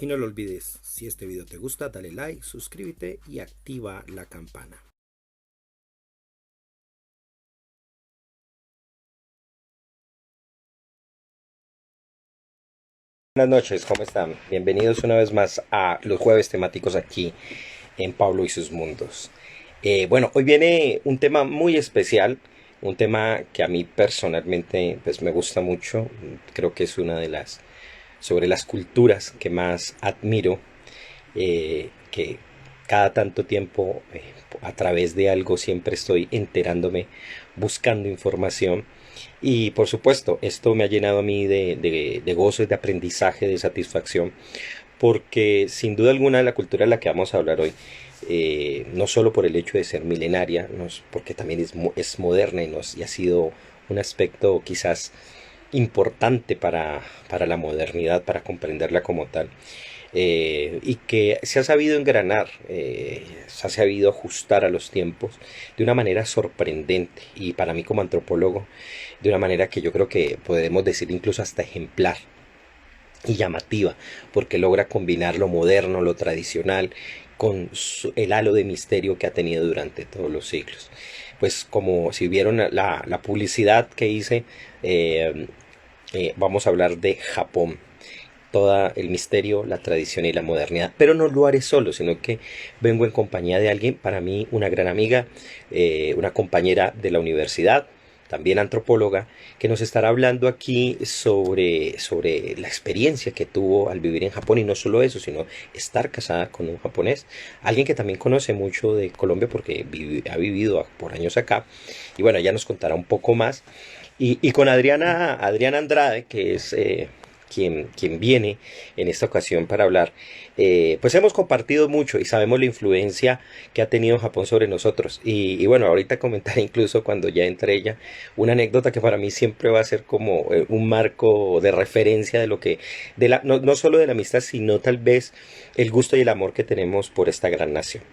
Y no lo olvides, si este video te gusta, dale like, suscríbete y activa la campana. Buenas noches, ¿cómo están? Bienvenidos una vez más a los jueves temáticos aquí en Pablo y sus mundos. Bueno, hoy viene un tema muy especial, un tema que a mí personalmente pues, me gusta mucho. Creo que es una de las sobre las culturas que más admiro, que cada tanto tiempo a través de algo siempre estoy enterándome, buscando información. Y por supuesto, esto me ha llenado a mí de gozo, de aprendizaje, de satisfacción, porque sin duda alguna la cultura de la que vamos a hablar hoy, no solo por el hecho de ser milenaria, porque también es moderna y ha sido un aspecto quizás importante para la modernidad, para comprenderla como tal, y que se ha sabido engranar, se ha sabido ajustar a los tiempos de una manera sorprendente y para mí como antropólogo, de una manera que yo creo que podemos decir incluso hasta ejemplar y llamativa, porque logra combinar lo moderno, lo tradicional, con el halo de misterio que ha tenido durante todos los siglos. Pues como si vieron la publicidad que hice, vamos a hablar de Japón, todo el misterio, la tradición y la modernidad. Pero no lo haré solo, sino que vengo en compañía de alguien, para mí una gran amiga, una compañera de la universidad, también antropóloga, que nos estará hablando aquí sobre la experiencia que tuvo al vivir en Japón y no solo eso, sino estar casada con un japonés, alguien que también conoce mucho de Colombia porque ha vivido por años acá y bueno, ella nos contará un poco más. Y con Adriana Andrade, que es quien viene en esta ocasión para hablar, pues hemos compartido mucho y sabemos la influencia que ha tenido Japón sobre nosotros. Y bueno, ahorita comentaré incluso cuando ya entre ella una anécdota que para mí siempre va a ser como un marco de referencia de lo que, no solo de la amistad, sino tal vez el gusto y el amor que tenemos por esta gran nación.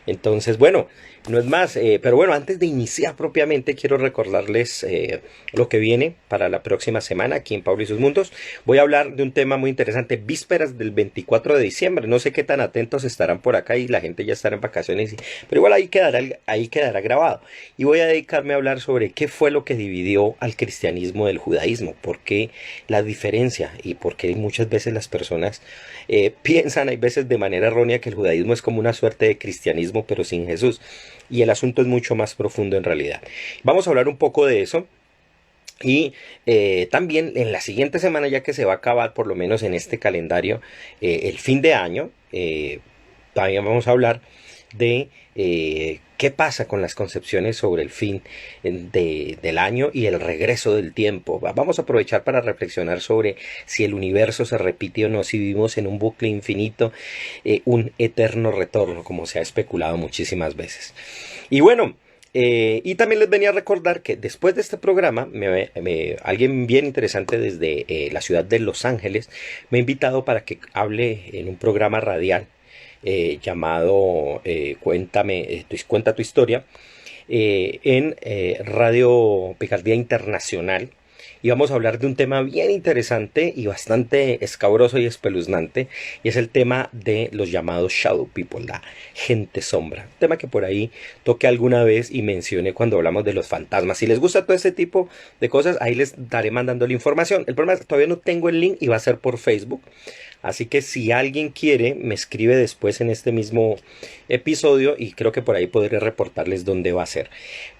Entonces, bueno, no es más, pero bueno, antes de iniciar propiamente, quiero recordarles lo que viene para la próxima semana aquí en Pablo y sus Mundos. Voy a hablar de un tema muy interesante, vísperas del 24 de diciembre. No sé qué tan atentos estarán por acá y la gente ya estará en vacaciones, pero igual ahí quedará grabado. Y voy a dedicarme a hablar sobre qué fue lo que dividió al cristianismo del judaísmo, por qué la diferencia y por qué muchas veces las personas piensan, hay veces de manera errónea, que el judaísmo es como una suerte de cristianismo, pero sin Jesús. Y el asunto es mucho más profundo en realidad. Vamos a hablar un poco de eso. Y también en la siguiente semana, ya que se va a acabar, por lo menos en este calendario, el fin de año, también vamos a hablar de qué pasa con las concepciones sobre el fin del año y el regreso del tiempo. Vamos a aprovechar para reflexionar sobre si el universo se repite o no, si vivimos en un bucle infinito, un eterno retorno, como se ha especulado muchísimas veces. Y bueno, y también les venía a recordar que después de este programa, alguien bien interesante desde la ciudad de Los Ángeles me ha invitado para que hable en un programa radial llamado Cuenta tu historia, en Radio Picardía Internacional. Y vamos a hablar de un tema bien interesante y bastante escabroso y espeluznante, y es el tema de los llamados shadow people, la gente sombra. Un tema que por ahí toqué alguna vez y mencioné cuando hablamos de los fantasmas. Si les gusta todo ese tipo de cosas, ahí les daré mandando la información. El problema es que todavía no tengo el link y va a ser por Facebook. Así que si alguien quiere, me escribe después en este mismo episodio y creo que por ahí podré reportarles dónde va a ser.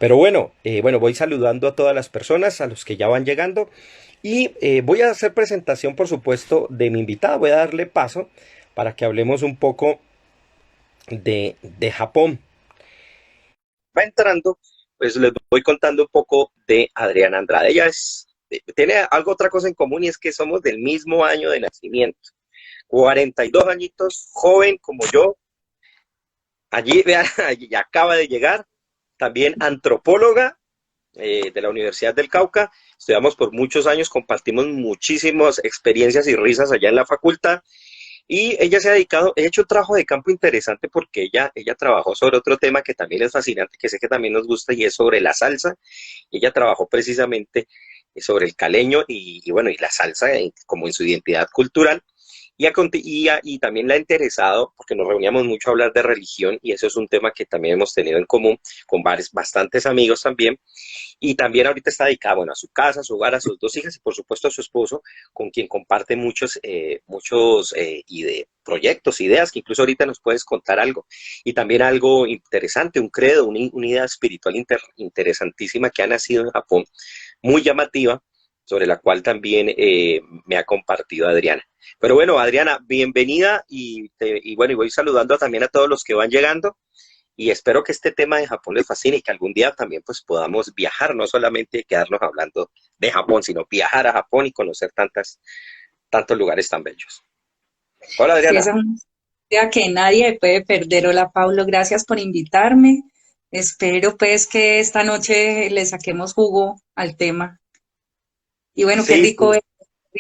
Pero bueno, voy saludando a todas las personas, a los que ya van llegando. Y voy a hacer presentación, por supuesto, de mi invitada. Voy a darle paso para que hablemos un poco de Japón. Va entrando, pues les voy contando un poco de Adriana Andrade. Tiene otra cosa en común, y es que somos del mismo año de nacimiento. 42 añitos, joven como yo. Allí, vean, allí acaba de llegar. También antropóloga de la Universidad del Cauca. Estudiamos por muchos años, compartimos muchísimas experiencias y risas allá en la facultad. Y ella se ha dedicado, ha hecho un trabajo de campo interesante porque ella trabajó sobre otro tema que también es fascinante, que sé que también nos gusta, y es sobre la salsa. Ella trabajó precisamente sobre el caleño y bueno, y la salsa como en su identidad cultural. y también la ha interesado, porque nos reuníamos mucho a hablar de religión, y eso es un tema que también hemos tenido en común con bastantes amigos también. Y también ahorita está dedicada, bueno, a su casa, a su hogar, a sus dos hijas y por supuesto a su esposo, con quien comparte proyectos, ideas, que incluso ahorita nos puedes contar algo. Y también algo interesante, un credo, una idea espiritual interesantísima que ha nacido en Japón, muy llamativa, sobre la cual también me ha compartido Adriana. Pero bueno, Adriana, bienvenida y bueno, y voy saludando también a todos los que van llegando. Y espero que este tema de Japón les fascine y que algún día también pues podamos viajar, no solamente quedarnos hablando de Japón, sino viajar a Japón y conocer tantos lugares tan bellos. Hola Sí, Adriana. esa es una idea que nadie puede perder. Hola, Paulo, gracias por invitarme. Espero pues que esta noche le saquemos jugo al tema. Y bueno, Sí, sí, qué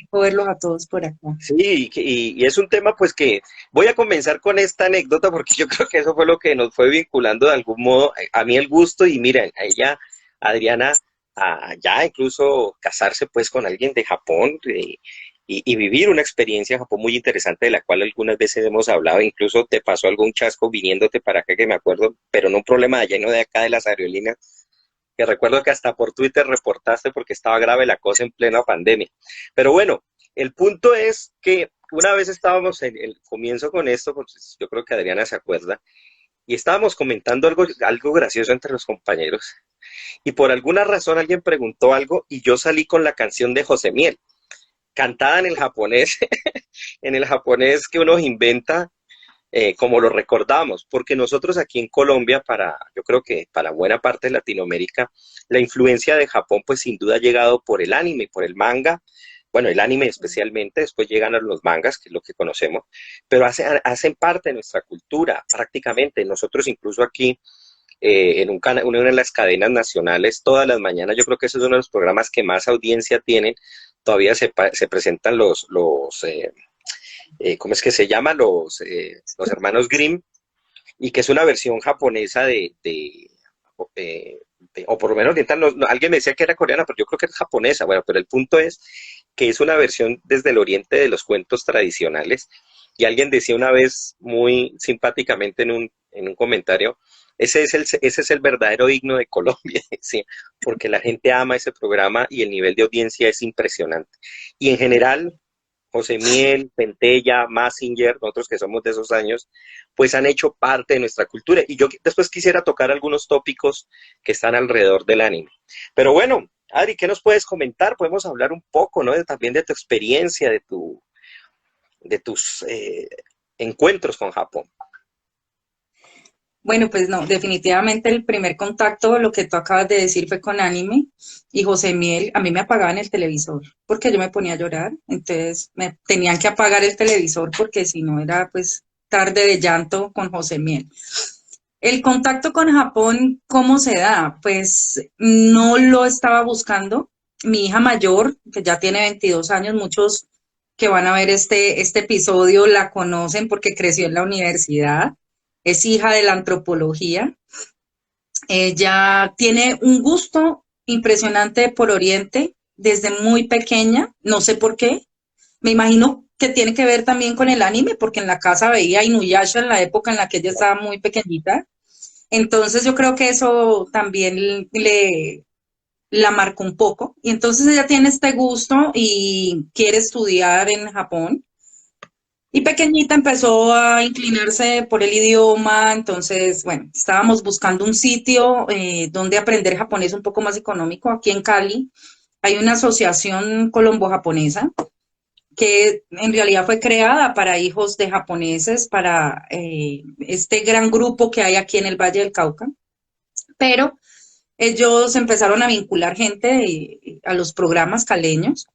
rico verlos a todos por acá. sí, y es un tema pues que voy a comenzar con esta anécdota porque yo creo que eso fue lo que nos fue vinculando de algún modo a mí el gusto y miren, a ella, Adriana, a ya incluso casarse pues con alguien de Japón y vivir una experiencia en Japón muy interesante de la cual algunas veces hemos hablado, incluso te pasó algún chasco viniéndote para acá que me acuerdo, pero no un problema de lleno de acá de las aerolíneas, que recuerdo que hasta por Twitter reportaste porque estaba grave la cosa en plena pandemia. Pero bueno, el punto es que una vez estábamos en el comienzo con esto, pues yo creo que Adriana se acuerda, y estábamos comentando algo gracioso entre los compañeros, y por alguna razón alguien preguntó algo y yo salí con la canción de José Miel, cantada en el japonés, en el japonés que uno inventa como lo recordamos, porque nosotros aquí en Colombia, yo creo que para buena parte de Latinoamérica, la influencia de Japón pues sin duda ha llegado por el anime, por el manga, bueno, el anime especialmente, después llegan a los mangas, que es lo que conocemos, pero hacen parte de nuestra cultura prácticamente. Nosotros incluso aquí una de las cadenas nacionales, todas las mañanas, yo creo que ese es uno de los programas que más audiencia tienen, todavía se presentan ¿cómo es que se llama? Los hermanos Grimm, y que es una versión japonesa o por lo menos oriental, alguien me decía que era coreana, pero yo creo que es japonesa, bueno, pero el punto es que es una versión desde el oriente de los cuentos tradicionales, y alguien decía una vez muy simpáticamente en un comentario, ese es el verdadero himno de Colombia, sí, porque la gente ama ese programa y el nivel de audiencia es impresionante. Y en general, José Miel, Pentella, Massinger, nosotros que somos de esos años, pues han hecho parte de nuestra cultura. Y yo después quisiera tocar algunos tópicos que están alrededor del anime. Pero bueno, Adri, ¿qué nos puedes comentar? Podemos hablar un poco, ¿no? También de tu experiencia, de tus encuentros con Japón. Bueno, pues no, definitivamente el primer contacto, lo que tú acabas de decir, fue con anime y José Miel. A mí me apagaban el televisor porque yo me ponía a llorar, entonces me tenían que apagar el televisor porque si no era pues tarde de llanto con José Miel. El contacto con Japón, ¿cómo se da? Pues no lo estaba buscando. Mi hija mayor, que ya tiene 22 años, muchos que van a ver este episodio la conocen porque creció en la universidad, es hija de la antropología. Ella tiene un gusto impresionante por Oriente desde muy pequeña, no sé por qué. Me imagino que tiene que ver también con el anime, porque en la casa veía Inuyasha en la época en la que ella estaba muy pequeñita. Entonces yo creo que eso también la marcó un poco. Y entonces ella tiene este gusto y quiere estudiar en Japón. Y pequeñita empezó a inclinarse por el idioma, entonces, bueno, estábamos buscando un sitio donde aprender japonés un poco más económico. Aquí en Cali hay una asociación colombo-japonesa que en realidad fue creada para hijos de japoneses, para este gran grupo que hay aquí en el Valle del Cauca, pero ellos empezaron a vincular gente a los programas caleños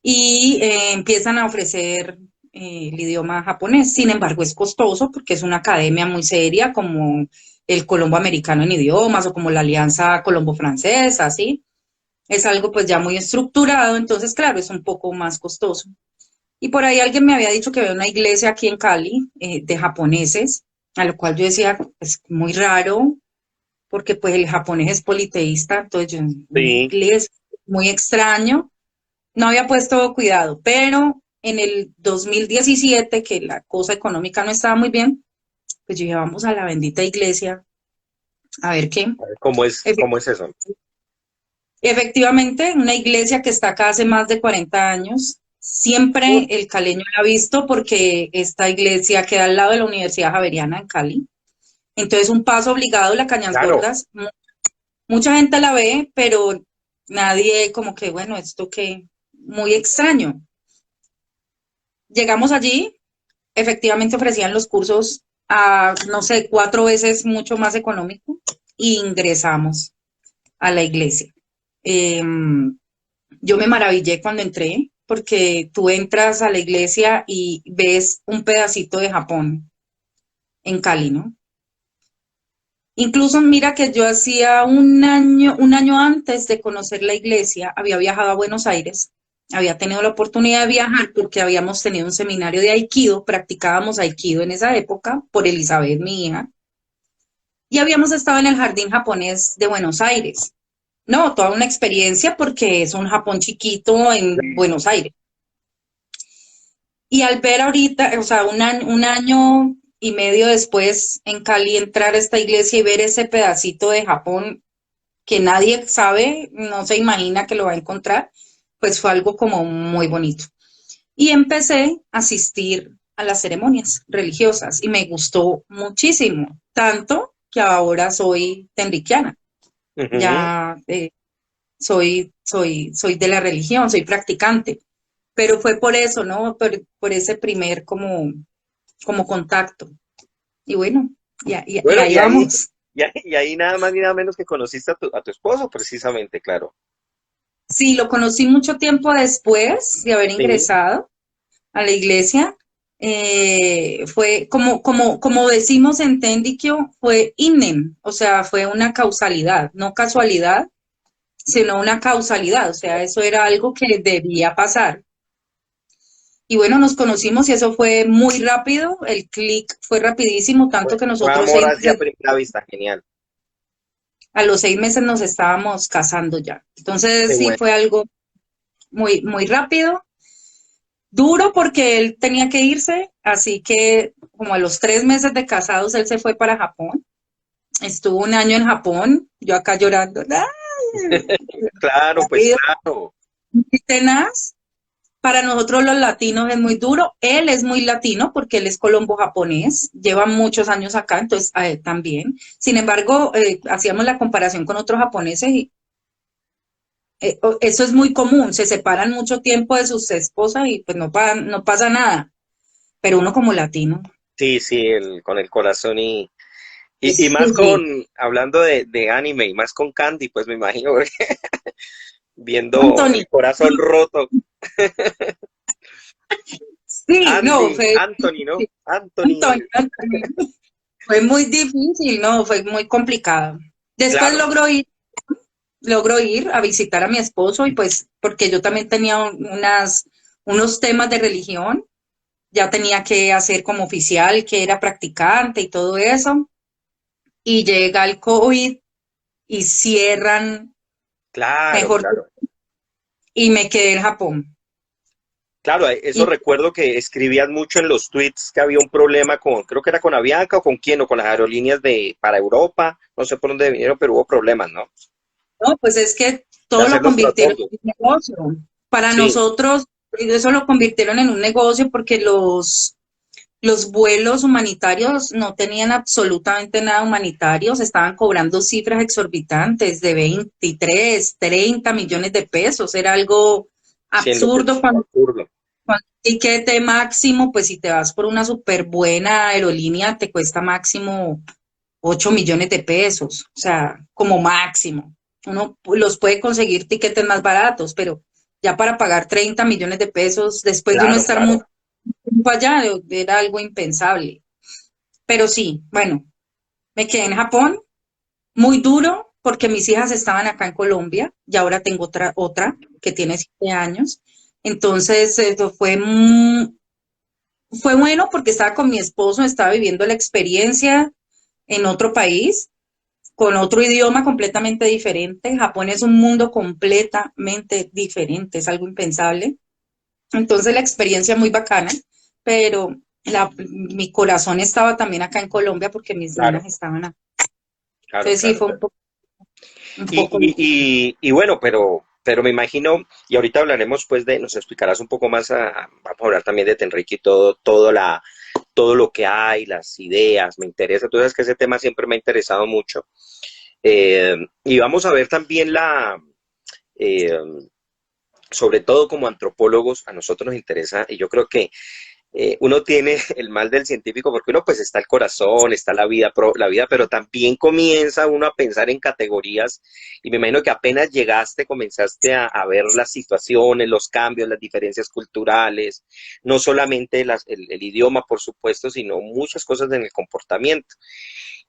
y empiezan a ofrecer el idioma japonés. Sin embargo, es costoso porque es una academia muy seria como el Colombo Americano en Idiomas o como la Alianza Colombo-Francesa, ¿sí? Es algo pues ya muy estructurado, entonces claro, es un poco más costoso. Y por ahí alguien me había dicho que había una iglesia aquí en Cali de japoneses, a lo cual yo decía, es muy raro, porque pues el japonés es politeísta, entonces yo, una Sí, iglesia muy extraño, no había puesto cuidado, pero en el 2017, que la cosa económica no estaba muy bien, pues yo dije, vamos a la bendita iglesia a ver qué. A ver, Efe- cómo es eso? Efectivamente, una iglesia que está acá hace más de 40 años. Siempre el caleño la ha visto porque esta iglesia queda al lado de la Universidad Javeriana en Cali. Entonces, un paso obligado, la Cañas Claro, Gordas. Mucha gente la ve, pero nadie como que, bueno, esto que muy extraño. Llegamos allí, efectivamente ofrecían los cursos a, no sé, 4 veces mucho más económico y ingresamos a la iglesia. Eh, yo me maravillé cuando entré porque tú entras a la iglesia y ves un pedacito de Japón en Cali, ¿no? Incluso mira que yo hacía un año antes de conocer la iglesia, había viajado a Buenos Aires, había tenido la oportunidad de viajar porque habíamos tenido un seminario de Aikido, practicábamos Aikido en esa época por Elizabeth, mi hija, y habíamos estado en el jardín japonés de Buenos Aires. No, toda una experiencia porque es un Japón chiquito en Buenos Aires. Y al ver ahorita, o sea, un año y medio después en Cali entrar a esta iglesia y ver ese pedacito de Japón que nadie sabe, no se imagina que lo va a encontrar, pues fue algo como muy bonito. Y empecé a asistir a las ceremonias religiosas y me gustó muchísimo, tanto que ahora soy tenriquiana, ujú. ya soy de la religión, soy practicante, pero fue por eso, ¿no? Por ese primer como contacto. Y bueno, y Bueno, ahí vamos. y ahí nada más ni nada menos que conociste a tu esposo, precisamente, claro. Sí, lo conocí mucho tiempo después de haber Sí, ingresado a la iglesia. Fue como decimos en Tendikyo, fue inem, o sea, fue una causalidad, no casualidad, sino una causalidad, o sea, eso era algo que debía pasar. Y bueno, nos conocimos y eso fue muy rápido, el clic fue rapidísimo, tanto que fue nosotros amor hacia primera vista, genial. a los 6 meses nos estábamos casando ya. Qué Entonces sí bueno. fue algo muy rápido. Duro porque él tenía que irse, así que como a los 3 meses de casados él se fue para Japón. Estuvo un año en Japón, yo acá llorando. ¡Ay! Claro, pues claro. Muy tenaz. Para nosotros los latinos es muy duro. Él es muy latino porque él es colombo-japonés, lleva muchos años acá, entonces a él también. Sin embargo, hacíamos la comparación con otros japoneses y eso es muy común, se separan mucho tiempo de sus esposas y pues no pasa nada. Pero uno como latino, Sí, sí, con el corazón y más sí, hablando de anime y más con Candy, pues me imagino, porque viendo Anthony, el corazón roto. sí, no, fue Anthony, ¿no? Anthony, Anthony, Anthony. Fue muy difícil, no, fue muy complicado. Después claro, logró ir a visitar a mi esposo y pues porque yo también tenía unos temas de religión, ya tenía que hacer como oficial que era practicante y todo eso, y llega el COVID y cierran, claro, mejor, claro. y me quedé en Japón. Claro, eso Y recuerdo que escribían mucho en los tweets que había un problema con, creo que era con Avianca o con quién, o con las aerolíneas para Europa, no sé por dónde vinieron, pero hubo problemas, ¿no? no, pues es que De todo lo hacer los convirtieron trasbordos. en un negocio. Para Sí, nosotros, eso lo convirtieron en un negocio porque los vuelos humanitarios no tenían absolutamente nada humanitarios, estaban cobrando cifras exorbitantes de 23, 30 millones de pesos. Era algo siendo que absurdo es cuando absurdo. el tiquete máximo, pues si te vas por una súper buena aerolínea, te cuesta máximo 8 millones de pesos, o sea, como máximo. Uno los puede conseguir tiquetes más baratos, pero ya para pagar 30 millones de pesos después de uno Claro, estar mucho claro. tiempo allá, era algo impensable. Pero sí, bueno, me quedé en Japón, muy duro, porque mis hijas estaban acá en Colombia y ahora tengo otra que tiene 7 años. Entonces, eso fue bueno porque estaba con mi esposo, estaba viviendo la experiencia en otro país con otro idioma completamente diferente. Japón es un mundo completamente diferente, es algo impensable. Entonces la experiencia muy bacana, pero mi corazón estaba también acá en Colombia porque mis Claro, nenas estaban acá. claro, Entonces sí, claro. fue un poco difícil. Y bueno, pero me imagino, y ahorita hablaremos pues nos explicarás un poco más, vamos a hablar también de Tenrique y todo lo que hay, las ideas, me interesa, tú sabes que ese tema siempre me ha interesado mucho. Y vamos a ver también eh, sobre todo como antropólogos, a nosotros nos interesa, y yo creo que uno tiene el mal del científico porque uno pues está el corazón, está la vida, pero también comienza uno a pensar en categorías y me imagino que apenas llegaste comenzaste a ver las situaciones, los cambios, las diferencias culturales, no solamente el idioma por supuesto, sino muchas cosas en el comportamiento.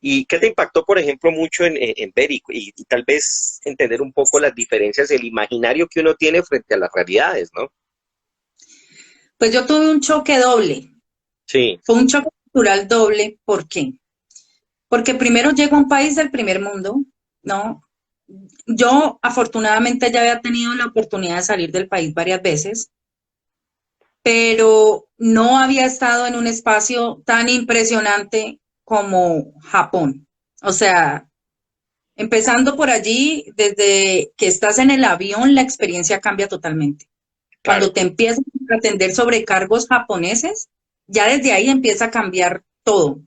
¿Y qué te impactó, por ejemplo, mucho en ver y tal vez entender un poco las diferencias, el imaginario que uno tiene frente a las realidades, ¿no? Pues yo tuve un choque doble, Sí, fue un choque cultural doble, ¿por qué? Porque primero llego a un país del primer mundo, ¿no? Yo afortunadamente ya había tenido la oportunidad de salir del país varias veces, pero no había estado en un espacio tan impresionante como Japón. O sea, empezando por allí, desde que estás en el avión, la experiencia cambia totalmente. Cuando claro, te empiezas a atender sobrecargos japoneses, ya desde ahí empieza a cambiar todo.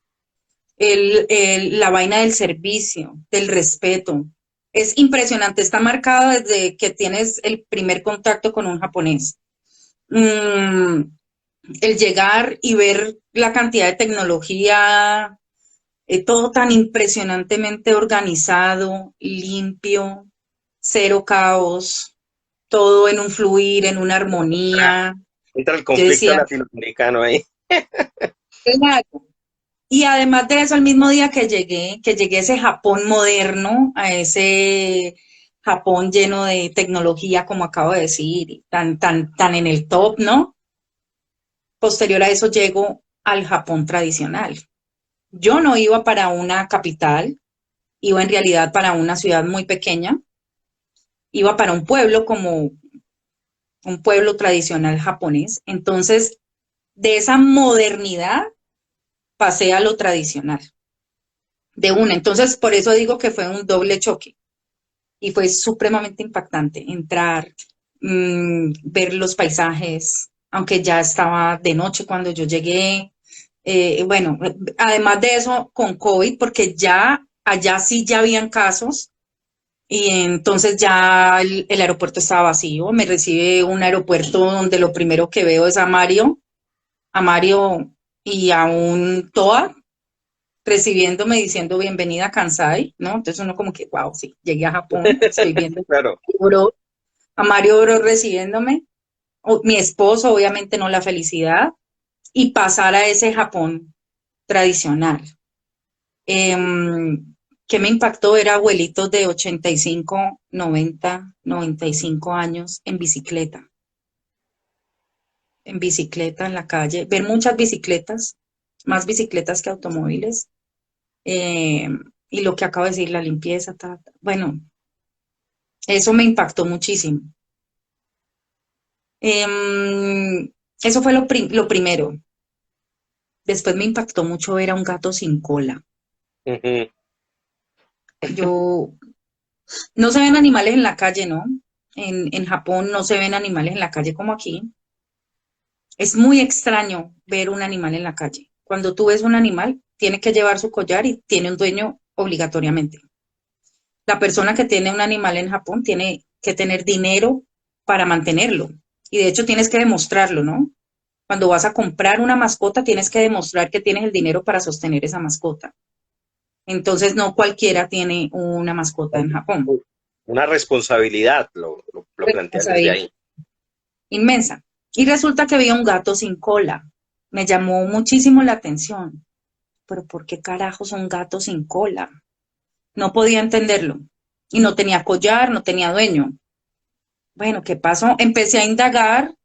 La vaina del servicio, del respeto. Es impresionante, está marcado desde que tienes el primer contacto con un japonés. Mm, el llegar y ver la cantidad de tecnología, todo tan impresionantemente organizado, limpio, cero caos, todo en un fluir, en una armonía. entra el Yo conflicto decía, latinoamericano ahí. claro. Y además de eso, al mismo día que llegué a ese Japón moderno, a ese Japón lleno de tecnología, como acabo de decir, y tan en el top, ¿no? Posterior a eso llego al Japón tradicional. Yo no iba para una capital, iba en realidad para una ciudad muy pequeña, iba para un pueblo como un pueblo tradicional japonés. Entonces, de esa modernidad pasé a lo tradicional, de una. Entonces, por eso digo que fue un doble choque y fue supremamente impactante entrar, ver los paisajes, aunque ya estaba de noche cuando yo llegué. Bueno, además de eso, con COVID, porque ya allá sí ya habían casos y entonces ya el aeropuerto estaba vacío. Me recibe un aeropuerto donde lo primero que veo es a Mario y a un TOA recibiéndome diciendo bienvenida a Kansai, ¿no? Entonces uno como que, wow, sí, llegué a Japón, estoy viendo Claro, A Mario Bros recibiéndome, mi esposo, obviamente no la felicidad, y pasar a ese Japón tradicional. Eh, que me impactó era abuelitos de 85, 90, 95 años en bicicleta en la calle, ver muchas bicicletas, más bicicletas que automóviles, eh, y lo que acabo de decir, la limpieza, bueno, eso me impactó muchísimo. Eso fue lo primero. Después me impactó mucho ver a un gato sin cola. ujú, Yo, no se ven animales en la calle, ¿no? En Japón no se ven animales en la calle como aquí. Es muy extraño ver un animal en la calle. Cuando tú ves un animal, tiene que llevar su collar y tiene un dueño obligatoriamente. La persona que tiene un animal en Japón tiene que tener dinero para mantenerlo. Y de hecho tienes que demostrarlo, ¿no? Cuando vas a comprar una mascota, tienes que demostrar que tienes el dinero para sostener esa mascota. Entonces, no cualquiera tiene una mascota en Japón. una responsabilidad, lo plantean desde Responsabilidad ahí. inmensa. Y resulta que había un gato sin cola. Me llamó muchísimo la atención. Pero ¿por qué carajos un gato sin cola? No podía entenderlo. Y no tenía collar, no tenía dueño. Bueno, ¿qué pasó? Empecé a indagar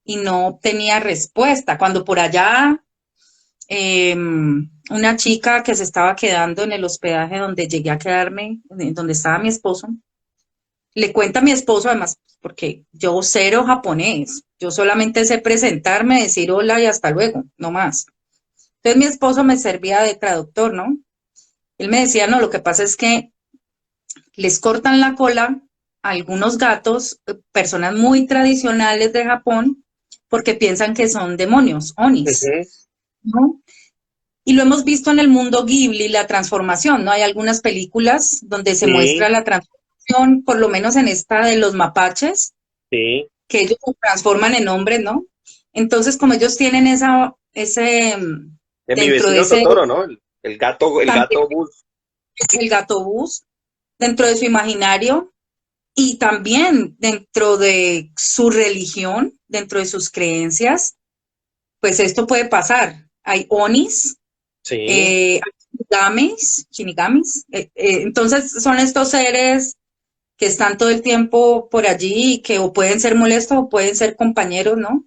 y no obtenía respuesta. Cuando por allá una chica que se estaba quedando en el hospedaje donde llegué a quedarme, donde estaba mi esposo, le cuenta a mi esposo, además, porque yo cero japonés, yo solamente sé presentarme, decir hola y hasta luego, no más. Entonces mi esposo me servía de traductor, ¿no? Él me decía, no, lo que pasa es que les cortan la cola a algunos gatos, personas muy tradicionales de Japón, porque piensan que son demonios, onis, Ujú. ¿no? Y lo hemos visto en el mundo Ghibli, la transformación, ¿no? Hay algunas películas donde se muestra Sí, la transformación, por lo menos en esta de los mapaches, sí. que ellos se transforman en hombres, ¿no? Entonces, como ellos tienen De mi dentro de vecino ese, Totoro, ¿no? El también gato bus. el gato bus, dentro de su imaginario y también dentro de su religión, dentro de sus creencias, pues esto puede pasar. Hay onis, Sí. shinigamis, entonces son estos seres que están todo el tiempo por allí y que o pueden ser molestos o pueden ser compañeros, ¿no?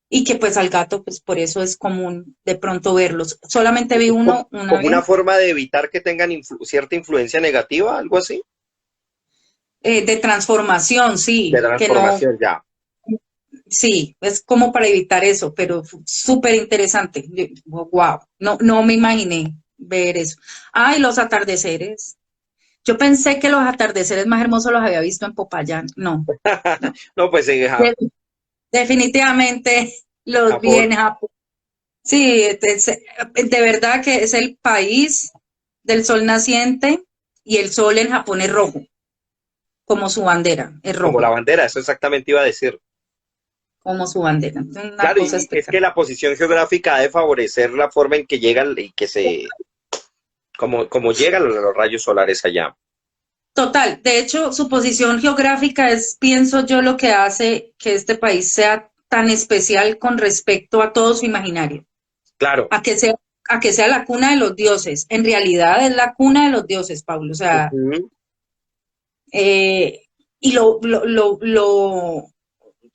Y que pues al gato, pues por eso es común de pronto verlos. Solamente vi uno una Como una vez, forma de evitar que tengan cierta influencia negativa, algo así. de transformación, De sí, que no, transformación, ya. sí, es como para evitar eso, pero súper interesante. Wow, no, no me imaginé ver eso. Ay, los atardeceres. Yo pensé que los atardeceres más hermosos los había visto en Popayán. No, no. No, pues en De- definitivamente los vi Japón, en Japón. Sí, de verdad que es el país del sol naciente y el sol en Japón es rojo, como su bandera, es como la rojo, bandera, eso exactamente iba a decir. como su bandera. Es una Claro, cosa y es que espectacular. la posición geográfica ha de favorecer la forma en que llegan y como llegan los rayos solares allá. Total, de hecho, su posición geográfica es, pienso yo, lo que hace que este país sea tan especial con respecto a todo su imaginario, Claro. a que sea, a que sea la cuna de los dioses. En realidad es la cuna de los dioses, Pablo. O sea, Ujú. eh, y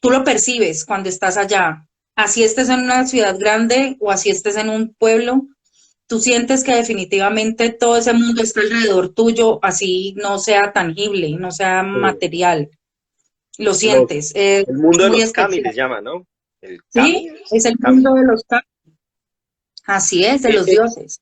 tú lo percibes cuando estás allá. Así estés en una ciudad grande o así estés en un pueblo, tú sientes que definitivamente todo ese mundo está alrededor tuyo, así no sea tangible, no sea Sí. material. Lo Los, sientes, el mundo de muy los kami especial. les llama, ¿no? El kami, Sí, es el kami. mundo de los así es, de Eh, los eh, dioses.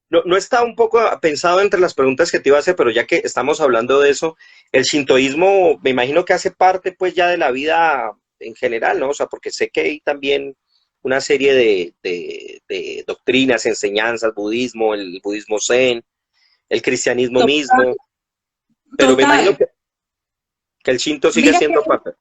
no, no está un poco pensado entre las preguntas que te iba a hacer, pero ya que estamos hablando de eso, el shintoísmo me imagino que hace parte pues ya de la vida en general, ¿no? O sea, porque sé que hay también una serie de doctrinas, enseñanzas, budismo, el budismo zen, el cristianismo Total, mismo, pero me imagino total. que el shinto sigue Mira que siendo parte.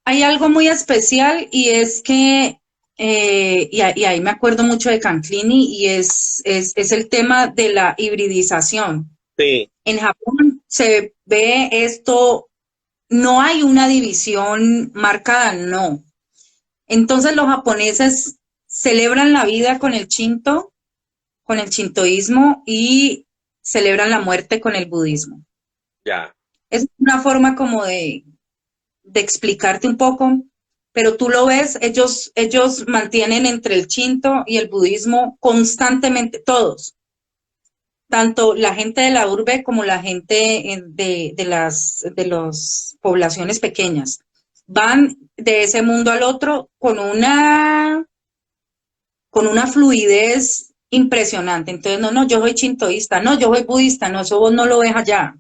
hay algo muy especial y es que, y ahí me acuerdo mucho de Canclini, y es el tema de la hibridización. Sí, En Japón se ve esto, no hay una división marcada, no. Entonces los japoneses celebran la vida con el Shinto, con el shintoísmo y celebran la muerte con el budismo. ya. Es una forma como de explicarte un poco, pero tú lo ves, ellos mantienen entre el Shinto y el budismo constantemente, todos, tanto la gente de la urbe como la gente de las poblaciones pequeñas. Van de ese mundo al otro con una fluidez impresionante. Entonces, no, no, yo soy shintoísta, no, yo soy budista, no, eso vos no lo ves allá.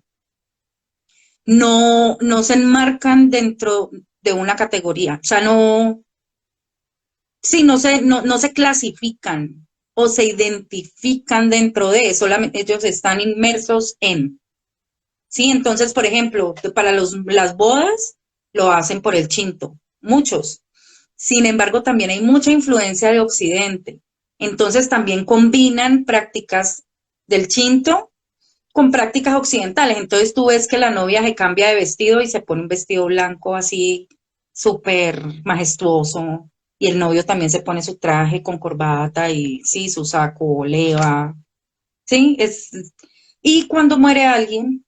No, no se enmarcan dentro de una categoría, o sea, no, sí, no se clasifican o se identifican dentro de, solamente ellos están inmersos en. Sí, entonces, por ejemplo, para las bodas lo hacen por el Shinto, muchos. Sin embargo, también hay mucha influencia de Occidente. Entonces, también combinan prácticas del Shinto con prácticas occidentales. Entonces, tú ves que la novia se cambia de vestido y se pone un vestido blanco así súper majestuoso. Y el novio también se pone su traje con corbata y sí, su saco, leva. Sí, y cuando muere alguien,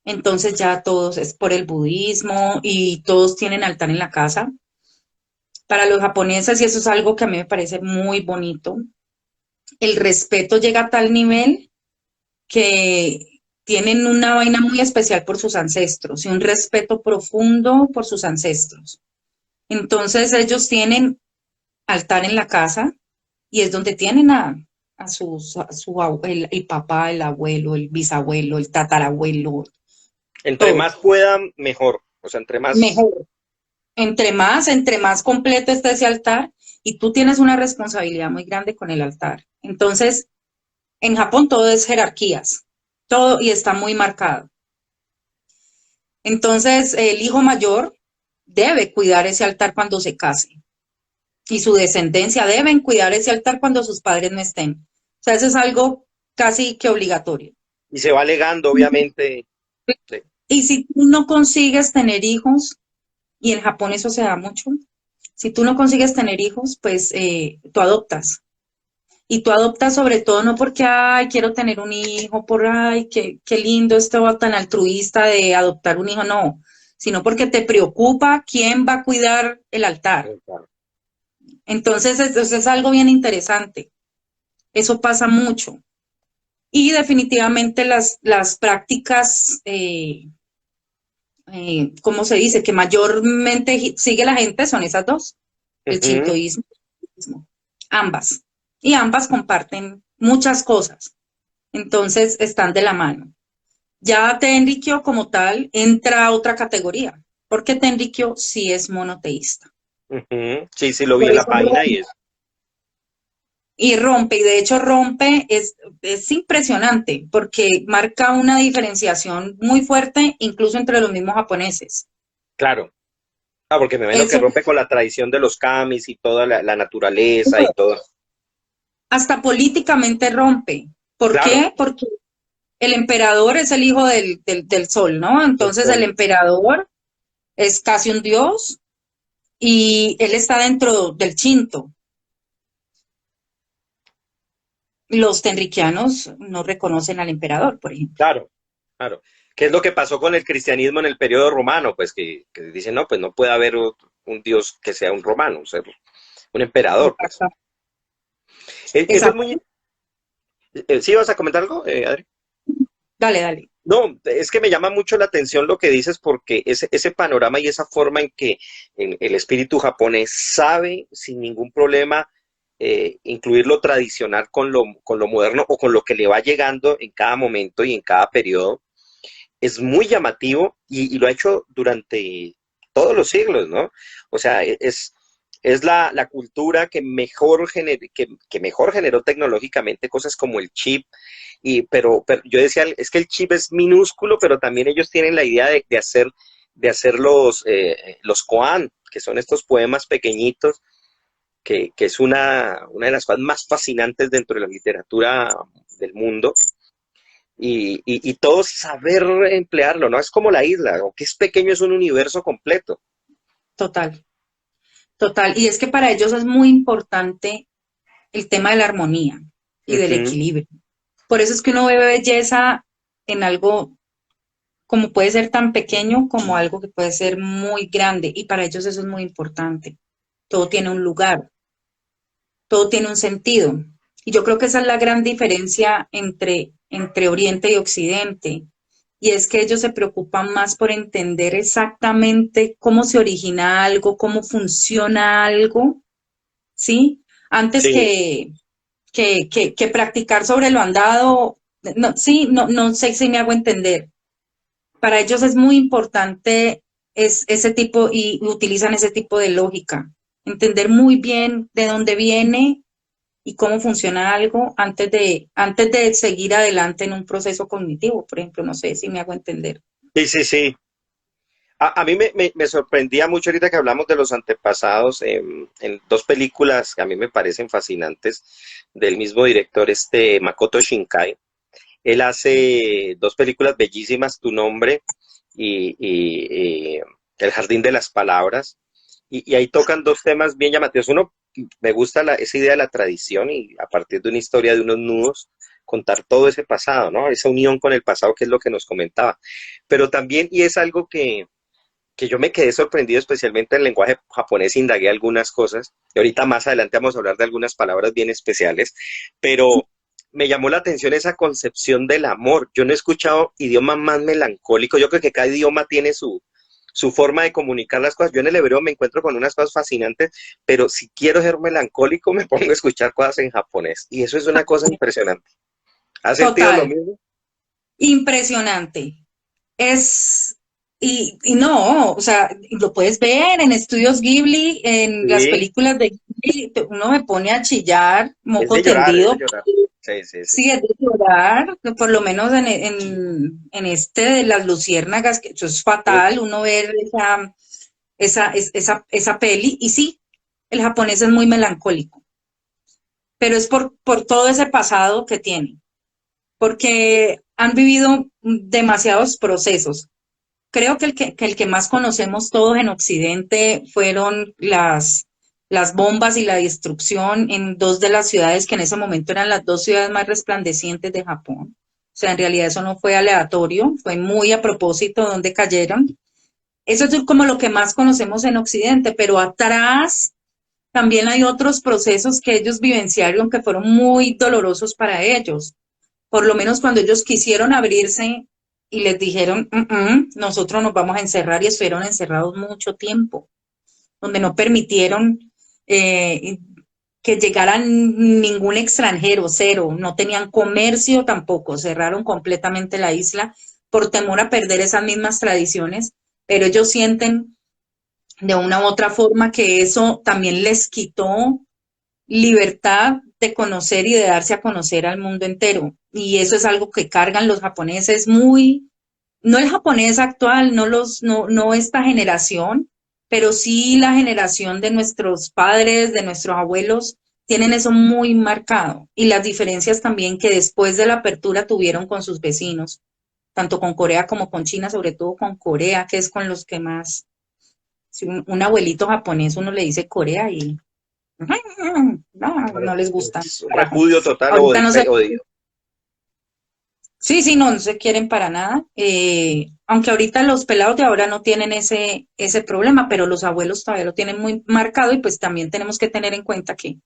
entonces ya todos es por el budismo y todos tienen altar en la casa. Para los japoneses, y eso es algo que a mí me parece muy bonito, el respeto llega a tal nivel que tienen una vaina muy especial por sus ancestros y un respeto profundo por sus ancestros. Entonces ellos tienen altar en la casa y es donde tienen el papá, el abuelo, el bisabuelo, el tatarabuelo, Entre todo. más puedan, mejor. O sea, entre más... Mejor. Entre más completo esté ese altar y tú tienes una responsabilidad muy grande con el altar. Entonces, en Japón todo es jerarquías, todo y está muy marcado. Entonces, el hijo mayor debe cuidar ese altar cuando se case y su descendencia deben cuidar ese altar cuando sus padres no estén. O sea, eso es algo casi que obligatorio. Y se va legando, obviamente. Sí. Y si tú no consigues tener hijos, y en Japón eso se da mucho, si tú no consigues tener hijos, pues tú adoptas. Y tú adoptas sobre todo no porque, ay, quiero tener un hijo, por, ay, qué lindo esto tan altruista de adoptar un hijo, no, sino porque te preocupa quién va a cuidar el altar. Claro. Entonces, eso es algo bien interesante. Eso pasa mucho. Y definitivamente las prácticas, ¿cómo se dice? Que mayormente sigue la gente son esas dos, el Ujú. shintoísmo y el budismo, ambas. Y ambas comparten muchas cosas, entonces están de la mano. Ya Tenrikyo como tal entra a otra categoría, porque Tenrikyo sí es monoteísta. Ujú. Sí, sí, lo vi Por en la eso página y es... rompe, y de hecho rompe, es impresionante, porque marca una diferenciación muy fuerte, incluso entre los mismos japoneses. Claro. Ah, porque me imagino que Eso, rompe con la tradición de los kamis y toda la naturaleza y todo. hasta políticamente rompe. ¿Por Claro. qué? Porque el emperador es el hijo del sol, ¿no? Entonces el Eso. emperador es casi un dios y él está dentro del Shinto. Los tenriquianos no reconocen al emperador, por ejemplo. Claro, claro. ¿Qué es lo que pasó con el cristianismo en el periodo romano? Pues que dicen, no, pues no puede haber un dios que sea un romano, un emperador, pues. Exacto. Eso es muy... Exacto. ¿Sí vas a comentar algo, Adri? Dale, dale. No, es que me llama mucho la atención lo que dices porque ese panorama y esa forma en que el espíritu japonés sabe sin ningún problema incluir lo tradicional con lo moderno o con lo que le va llegando en cada momento y en cada periodo, es muy llamativo y lo ha hecho durante todos los siglos, ¿no? O sea, es la cultura que mejor generó tecnológicamente cosas como el chip, pero yo decía, es que el chip es minúsculo, pero también ellos tienen la idea de hacer los koan, que son estos poemas pequeñitos, que es una de las cosas más fascinantes dentro de la literatura del mundo y todo saber emplearlo, ¿no? Es como la isla, aunque es pequeño, es un universo completo. Total, total. Y es que para ellos es muy importante el tema de la armonía y del Ujú. equilibrio. Por eso es que uno ve belleza en algo como puede ser tan pequeño como algo que puede ser muy grande. Y para ellos eso es muy importante. Todo tiene un lugar, todo tiene un sentido. Y yo creo que esa es la gran diferencia entre Oriente y Occidente. Y es que ellos se preocupan más por entender exactamente cómo se origina algo, cómo funciona algo, ¿sí? Antes Sí, que practicar sobre lo andado. No, sí, no sé si me hago entender. Para ellos es muy importante ese tipo y utilizan ese tipo de lógica. Entender muy bien de dónde viene y cómo funciona algo antes de seguir adelante en un proceso cognitivo, por ejemplo, no sé si me hago entender. sí, sí, sí. A mí me sorprendía mucho ahorita que hablamos de los antepasados en dos películas que a mí me parecen fascinantes del mismo director, este Makoto Shinkai. Él hace dos películas bellísimas, Tu Nombre y El Jardín de las Palabras. Y ahí tocan dos temas bien llamativos. Uno, me gusta esa idea de la tradición y a partir de una historia de unos nudos, contar todo ese pasado, ¿no? Esa unión con el pasado que es lo que nos comentaba. Pero también, y es algo que yo me quedé sorprendido, especialmente en el lenguaje japonés, indagué algunas cosas, y ahorita más adelante vamos a hablar de algunas palabras bien especiales, pero me llamó la atención esa concepción del amor. Yo no he escuchado idioma más melancólico. Yo creo que cada idioma tiene su forma de comunicar las cosas. Yo en el hebreo me encuentro con unas cosas fascinantes, pero si quiero ser melancólico me pongo a escuchar cosas en japonés. Y eso es una cosa impresionante. ¿Has sentido lo Total, mismo? impresionante. Es, y no, o sea, lo puedes ver en estudios Ghibli, en las Sí, películas de Ghibli, uno me pone a chillar, es moco de llorar, es de tendido. llorar. Sí, sí, sí. Sí, es de llorar, por lo menos en este de las luciérnagas, que eso es Uf, fatal, uno ver esa peli, y sí, el japonés es muy melancólico, pero es por todo ese pasado que tiene, porque han vivido demasiados procesos. Creo que el que más conocemos todos en Occidente fueron las bombas y la destrucción en dos de las ciudades que en ese momento eran las dos ciudades más resplandecientes de Japón. O sea, en realidad eso no fue aleatorio, fue muy a propósito donde cayeron. Eso es como lo que más conocemos en Occidente, pero atrás también hay otros procesos que ellos vivenciaron que fueron muy dolorosos para ellos. Por lo menos cuando ellos quisieron abrirse y les dijeron, nosotros nos vamos a encerrar y estuvieron encerrados mucho tiempo, donde no permitieron eh, que llegara ningún extranjero, cero, no tenían comercio tampoco, cerraron completamente la isla por temor a perder esas mismas tradiciones, pero ellos sienten de una u otra forma que eso también les quitó libertad de conocer y de darse a conocer al mundo entero. Y eso es algo que cargan los japoneses muy, no el japonés actual, no esta generación, pero sí la generación de nuestros padres, de nuestros abuelos, tienen eso muy marcado. Y las diferencias también que después de la apertura tuvieron con sus vecinos, tanto con Corea como con China, sobre todo con Corea, que es con los que más, si un abuelito japonés uno le dice Corea y no les gusta. es un Carajo. repudio total o Ahorita no sé. odio. Sí, sí, no se quieren para nada. Aunque ahorita los pelados de ahora no tienen ese problema, pero los abuelos todavía lo tienen muy marcado y pues también tenemos que tener en cuenta que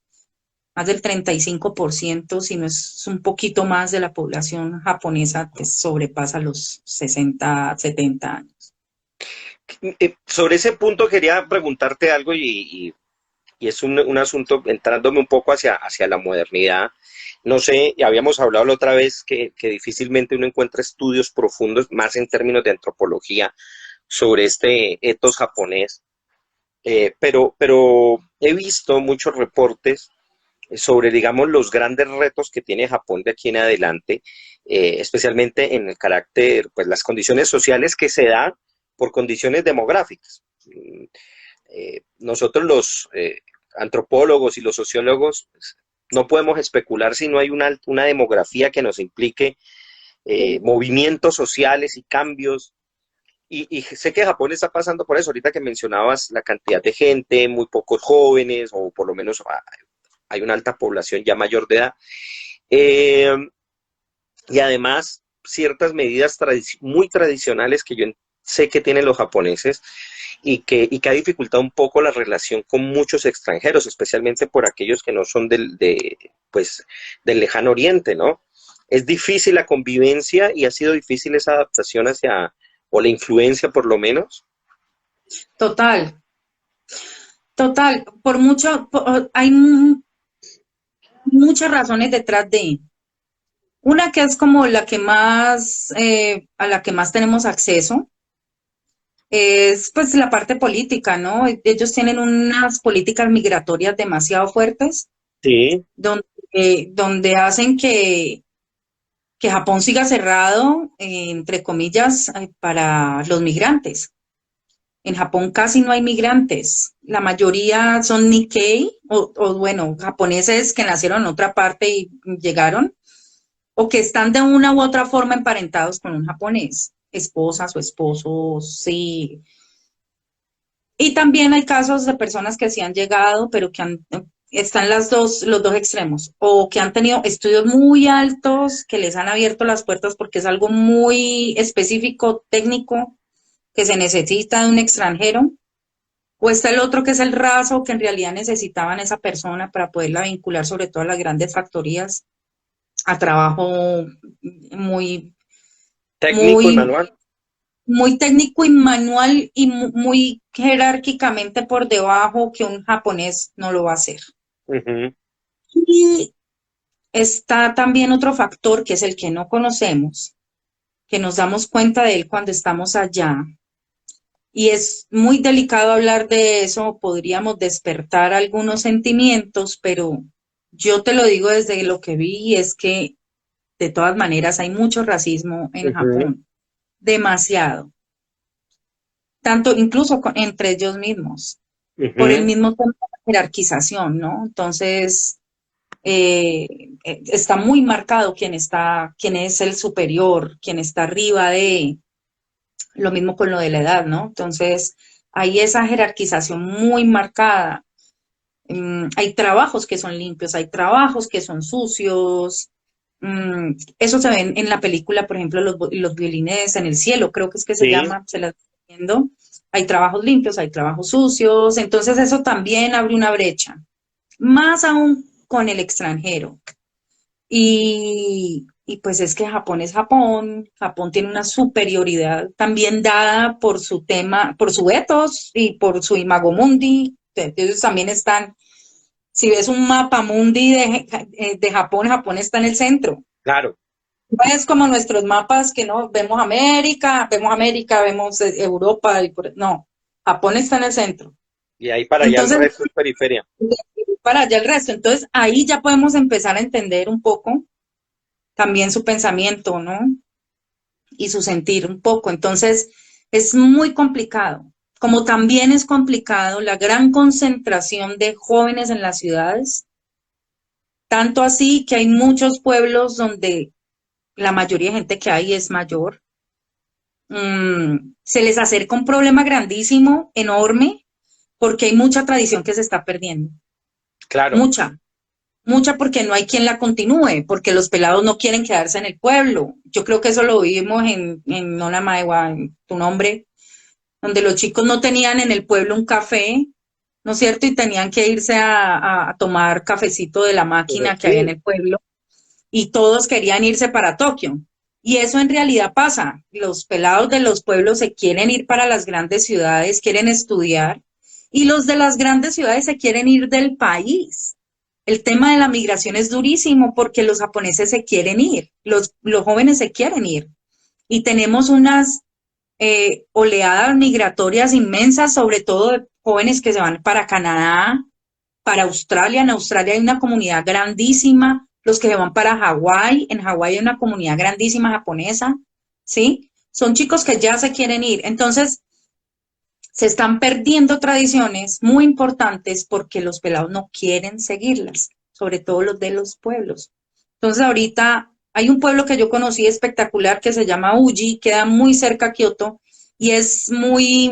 más del 35%, si no es un poquito más de la población japonesa, pues sobrepasa los 60, 70 años. Sobre ese punto quería preguntarte algo y es un asunto entrándome un poco hacia la modernidad. No sé, ya habíamos hablado la otra vez que difícilmente uno encuentra estudios profundos, más en términos de antropología, sobre este etos japonés, pero he visto muchos reportes sobre, digamos, los grandes retos que tiene Japón de aquí en adelante, especialmente en el carácter, pues las condiciones sociales que se dan por condiciones demográficas. Nosotros los antropólogos y los sociólogos pues, no podemos especular si no hay una demografía que nos implique movimientos sociales y cambios. Y sé que Japón está pasando por eso. Ahorita que mencionabas la cantidad de gente, muy pocos jóvenes, o por lo menos hay una alta población ya mayor de edad. Eh, y además, ciertas medidas muy tradicionales que yo sé que tienen los japoneses y que ha dificultado un poco la relación con muchos extranjeros, especialmente por aquellos que no son pues, del lejano oriente, ¿no? Es difícil la convivencia y ha sido difícil esa adaptación o la influencia por lo menos. Total, total, hay muchas razones detrás de. Una que es como la que más, a la que más tenemos acceso, es pues la parte política, ¿no? Ellos tienen unas políticas migratorias demasiado fuertes, Sí, donde hacen que Japón siga cerrado, entre comillas, para los migrantes. En Japón casi no hay migrantes. La mayoría son Nikkei, bueno, japoneses que nacieron en otra parte y llegaron, o que están de una u otra forma emparentados con un japonés, esposas o esposos, sí. Y también hay casos de personas que sí han llegado, pero están los dos extremos, o que han tenido estudios muy altos que les han abierto las puertas porque es algo muy específico, técnico, que se necesita de un extranjero, o está el otro que es el raso, que en realidad necesitaban esa persona para poderla vincular sobre todo a las grandes factorías a trabajo muy, Técnico y muy, manual. muy técnico y manual y muy jerárquicamente por debajo que un japonés no lo va a hacer. Ujú, Y está también otro factor que es el que no conocemos, que nos damos cuenta de él cuando estamos allá. Y es muy delicado hablar de eso, podríamos despertar algunos sentimientos, pero yo te lo digo desde lo que vi, y es que de todas maneras hay mucho racismo en ujú, Japón, demasiado, tanto incluso entre ellos mismos, por el ujú. mismo tema de la jerarquización, ¿no? Entonces, eh, está muy marcado quién es el superior, quién está arriba de, lo mismo con lo de la edad, ¿no? Entonces, hay esa jerarquización muy marcada. Hay trabajos que son limpios, hay trabajos que son sucios. Eso se ve en la película, por ejemplo, los violines en el cielo, creo que es que se Sí, llama, se la estoy viendo. Hay trabajos limpios, hay trabajos sucios, entonces eso también abre una brecha, más aún con el extranjero. Y pues es que Japón es Japón, Japón tiene una superioridad también dada por su tema, por su ethos y por su imago mundi. Ellos también están, si ves un mapa mundi de Japón, Japón está en el centro. claro. No es como nuestros mapas que no vemos América, vemos Europa, no, Japón está en el centro. Y ahí para allá el Entonces, resto es periferia. para allá el resto. Entonces, ahí ya podemos empezar a entender un poco también su pensamiento, ¿no? Y su sentir un poco. Entonces, es muy complicado. Como también es complicado la gran concentración de jóvenes en las ciudades, tanto así que hay muchos pueblos donde la mayoría de gente que hay es mayor. Se les acerca un problema grandísimo, enorme, porque hay mucha tradición que se está perdiendo. Claro. Mucha, mucha porque no hay quien la continúe, porque los pelados no quieren quedarse en el pueblo. Yo creo que eso lo vimos en Nona Maewa, en tu nombre, donde los chicos no tenían en el pueblo un café, ¿no es cierto? Y tenían que irse a tomar cafecito de la máquina que había en Sí, el pueblo, y todos querían irse para Tokio. Y eso en realidad pasa. Los pelados de los pueblos se quieren ir para las grandes ciudades, quieren estudiar, y los de las grandes ciudades se quieren ir del país. El tema de la migración es durísimo porque los japoneses se quieren ir, los jóvenes se quieren ir. Y tenemos unas oleadas migratorias inmensas, sobre todo de jóvenes que se van para Canadá, para Australia. En Australia hay una comunidad grandísima. Los que se van para Hawái, en Hawái hay una comunidad grandísima japonesa, ¿sí? Son chicos que ya se quieren ir. Entonces, se están perdiendo tradiciones muy importantes porque los pelados no quieren seguirlas, sobre todo los de los pueblos. Entonces, ahorita hay un pueblo que yo conocí espectacular que se llama Uji, queda muy cerca a Kioto y es muy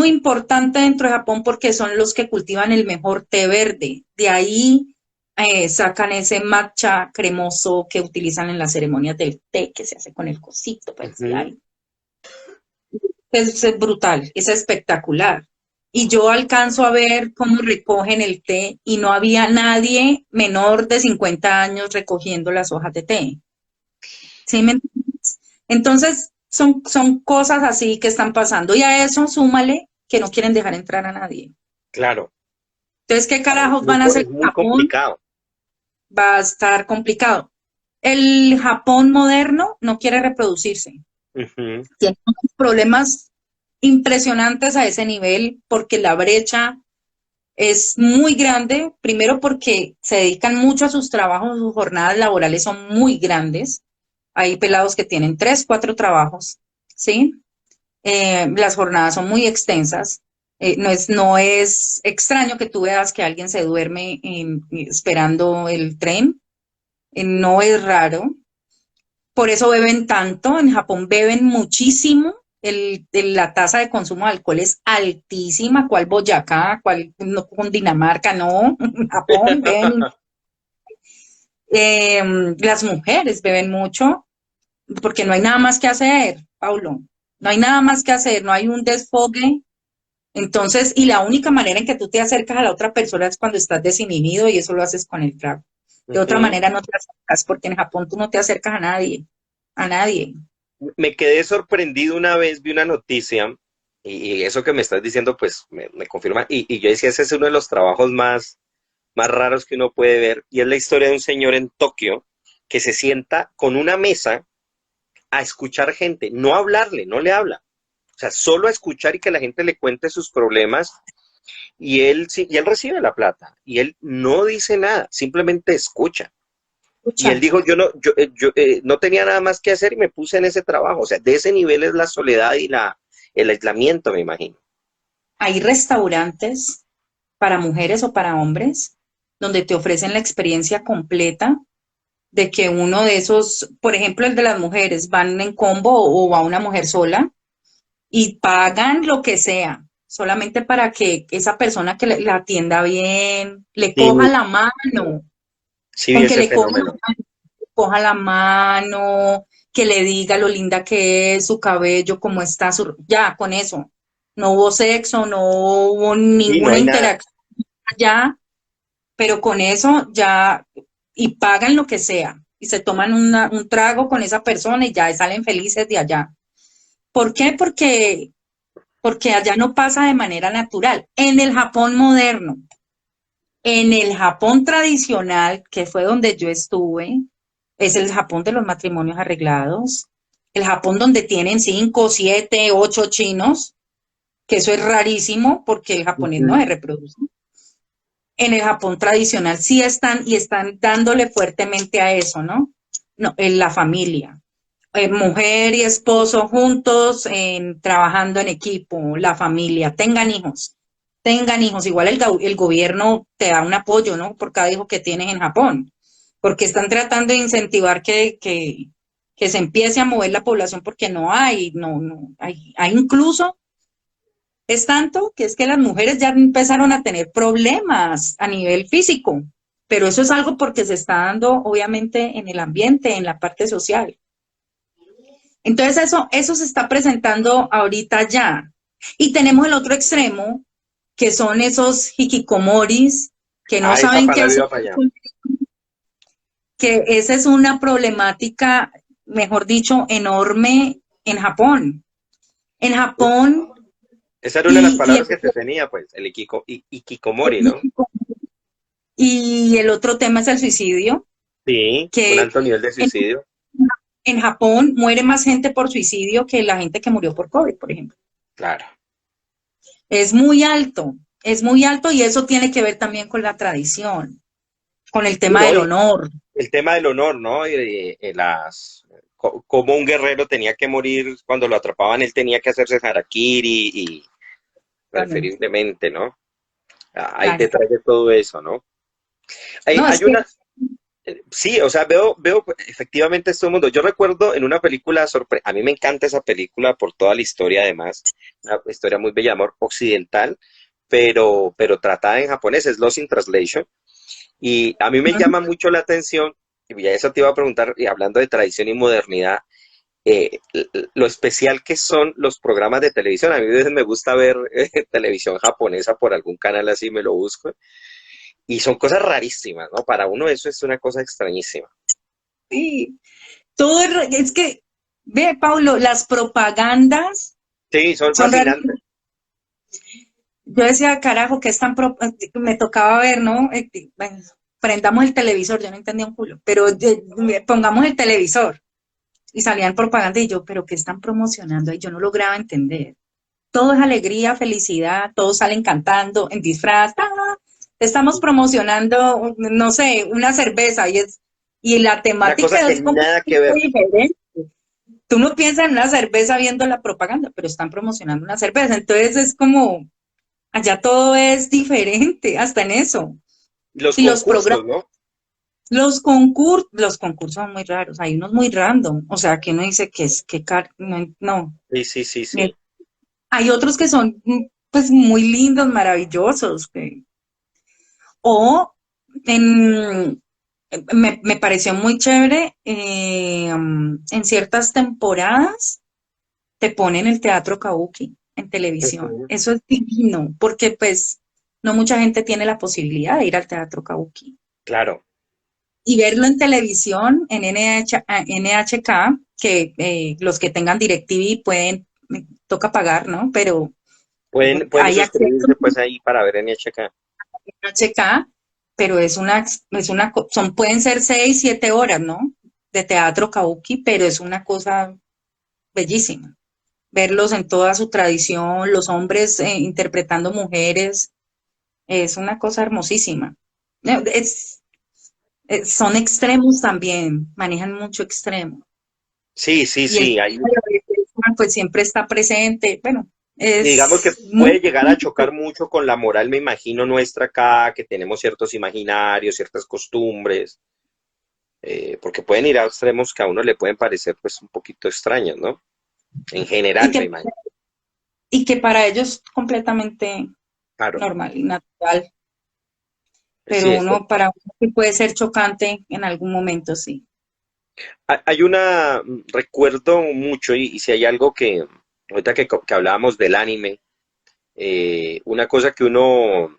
importante dentro de Japón porque son los que cultivan el mejor té verde. De ahí sacan ese matcha cremoso que utilizan en las ceremonias del té, que se hace con el cosito. Pues, ujú, ay, es brutal, es espectacular. Y yo alcanzo a ver cómo recogen el té y no había nadie menor de 50 años recogiendo las hojas de té. ¿Sí me entiendes? Entonces, son cosas así que están pasando. Y a eso súmale que no quieren dejar entrar a nadie. claro. Entonces, ¿qué Claro, carajos van a hacer es en muy Japón? complicado. Va a estar complicado. El Japón moderno no quiere reproducirse. Ujú, Tiene unos problemas impresionantes a ese nivel porque la brecha es muy grande, primero porque se dedican mucho a sus trabajos, sus jornadas laborales son muy grandes. Hay pelados que tienen 3, 4 trabajos, ¿sí? Las jornadas son muy extensas. No es extraño que tú veas que alguien se duerme esperando el tren. No es raro. Por eso beben tanto. En Japón beben muchísimo. La tasa de consumo de alcohol es altísima. ¿Cuál Boyacá? ¿Cuál no, Dinamarca? No. En Japón beben. Eh, las mujeres beben mucho porque no hay nada más que hacer, Paulo. No hay nada más que hacer. No hay un desfogue. Entonces, y la única manera en que tú te acercas a la otra persona es cuando estás desinhibido y eso lo haces con el trago. De otra Ujú. manera no te acercas, porque en Japón tú no te acercas a nadie. Me quedé sorprendido una vez, vi una noticia y eso que me estás diciendo pues me confirma y yo decía, ese es uno de los trabajos más raros que uno puede ver y es la historia de un señor en Tokio que se sienta con una mesa a escuchar gente, no a hablarle, no le habla, o sea, solo a escuchar y que la gente le cuente sus problemas y él, sí, y él recibe la plata y él no dice nada, simplemente escucha. Y él Escucha, dijo, yo no tenía nada más que hacer y me puse en ese trabajo. O sea, de ese nivel es la soledad y el aislamiento, me imagino. hay restaurantes para mujeres o para hombres donde te ofrecen la experiencia completa de que uno de esos, por ejemplo, el de las mujeres, van en combo o va una mujer sola y pagan lo que sea, solamente para que esa persona que la atienda bien, le Sí, coja la mano, sí vi con que ese le fenómeno. coja la mano, que le diga lo linda que es, su cabello, cómo está, ya, con eso. No hubo sexo, no hubo Sí, no ninguna hay nada. interacción ya, pero con eso ya, y pagan lo que sea, y se toman un trago con esa persona y ya salen felices de allá. ¿Por qué? Porque allá no pasa de manera natural. En el Japón moderno, en el Japón tradicional, que fue donde yo estuve, es el Japón de los matrimonios arreglados, el Japón donde tienen 5, 7, 8 chinos, que eso es rarísimo porque el japonés no Ujú. se reproduce. En el Japón tradicional sí están y están dándole fuertemente a eso, ¿no? No, en la familia. Mujer y esposo juntos, trabajando en equipo, la familia, tengan hijos. Igual el gobierno te da un apoyo, ¿no? Por cada hijo que tienes en Japón, porque están tratando de incentivar que se empiece a mover la población porque no hay, no, hay incluso es tanto que es que las mujeres ya empezaron a tener problemas a nivel físico, pero eso es algo porque se está dando obviamente en el ambiente, en la parte social. Entonces eso se está presentando ahorita ya. Y tenemos el otro extremo, que son esos hikikomoris que no Ah, esa saben qué palabra hacer, iba para allá. que esa es una problemática, mejor dicho, enorme en Japón. En Japón Esa era una de las y, y palabras que te tenía, pues, el ikikomori, ¿no? Y el otro tema es el suicidio, Sí, un que alto nivel de en, suicidio. en Japón muere más gente por suicidio que la gente que murió por COVID, por ejemplo. Claro. Es muy alto y eso tiene que ver también con la tradición, con el Sí, tema ¿no? del Y honor. el tema del honor, ¿no? Cómo un guerrero tenía que morir cuando lo atrapaban, él tenía que hacerse harakiri y Exactamente. preferiblemente, ¿no? Hay Exacto. detrás de todo eso, ¿no? Hay, No, es hay que una, sí, o sea, veo pues, efectivamente este mundo. Yo recuerdo en una película, a mí me encanta esa película por toda la historia, además, una historia muy bella, amor occidental, pero tratada en japonés, es Lost in Translation. Y a mí me llama mucho la atención, y a eso te iba a preguntar, y hablando de tradición y modernidad, lo especial que son los programas de televisión. A mí a veces me gusta ver televisión japonesa por algún canal así, me lo busco. Y son cosas rarísimas, ¿no? Para uno eso es una cosa extrañísima. sí, es que, ve, Paulo, las propagandas Sí, son son rarísimas. fascinantes. Yo decía, carajo, que me tocaba ver, ¿no? Bueno, prendamos el televisor, yo no entendía un culo, pero pongamos el televisor y salían propaganda y yo, pero ¿qué están promocionando? Y yo no lograba entender. Todo es alegría, felicidad, todos salen cantando en disfraz, ¡ah! Estamos promocionando, no sé, una cerveza y la Una cosa temática que es nada que completamente ver. diferente. Tú no piensas en una cerveza viendo la propaganda, pero están promocionando una cerveza. Entonces es como, allá todo es diferente, hasta en eso. Los Y los programas, concursos, ¿no? los concursos son muy raros, hay unos muy random, o sea, que uno dice que es, no, no. Sí, sí, sí, sí. Hay otros que son, pues, muy lindos, maravillosos, o en, me pareció muy chévere, en ciertas temporadas te ponen el teatro kabuki en televisión. Ujú. Eso es divino, porque pues no mucha gente tiene la posibilidad de ir al teatro kabuki. Claro. y verlo en televisión, en NHK, que los que tengan DirecTV pueden, toca pagar, ¿no? Pero Pueden hay acceso suscribirse pues ahí para ver NHK. a NHK, pero pueden ser 6, 7 horas, ¿no? De teatro kabuki, pero es una cosa bellísima. Verlos en toda su tradición, los hombres interpretando mujeres, es una cosa hermosísima. Es, son extremos también, manejan mucho extremo. Sí, sí, Y el sí, tema hay, de la belleza, pues siempre está presente. Bueno, y digamos que es muy... puede llegar a chocar mucho con la moral, me imagino, nuestra acá, que tenemos ciertos imaginarios, ciertas costumbres, porque pueden ir a extremos que a uno le pueden parecer pues un poquito extraños, ¿no? En Y general, me que, imagino. y que para ellos completamente Claro, normal y natural, sí, pero para uno sí puede ser chocante en algún momento, sí. hay una, recuerdo mucho, y si hay algo que, ahorita que hablábamos del anime, una cosa que uno,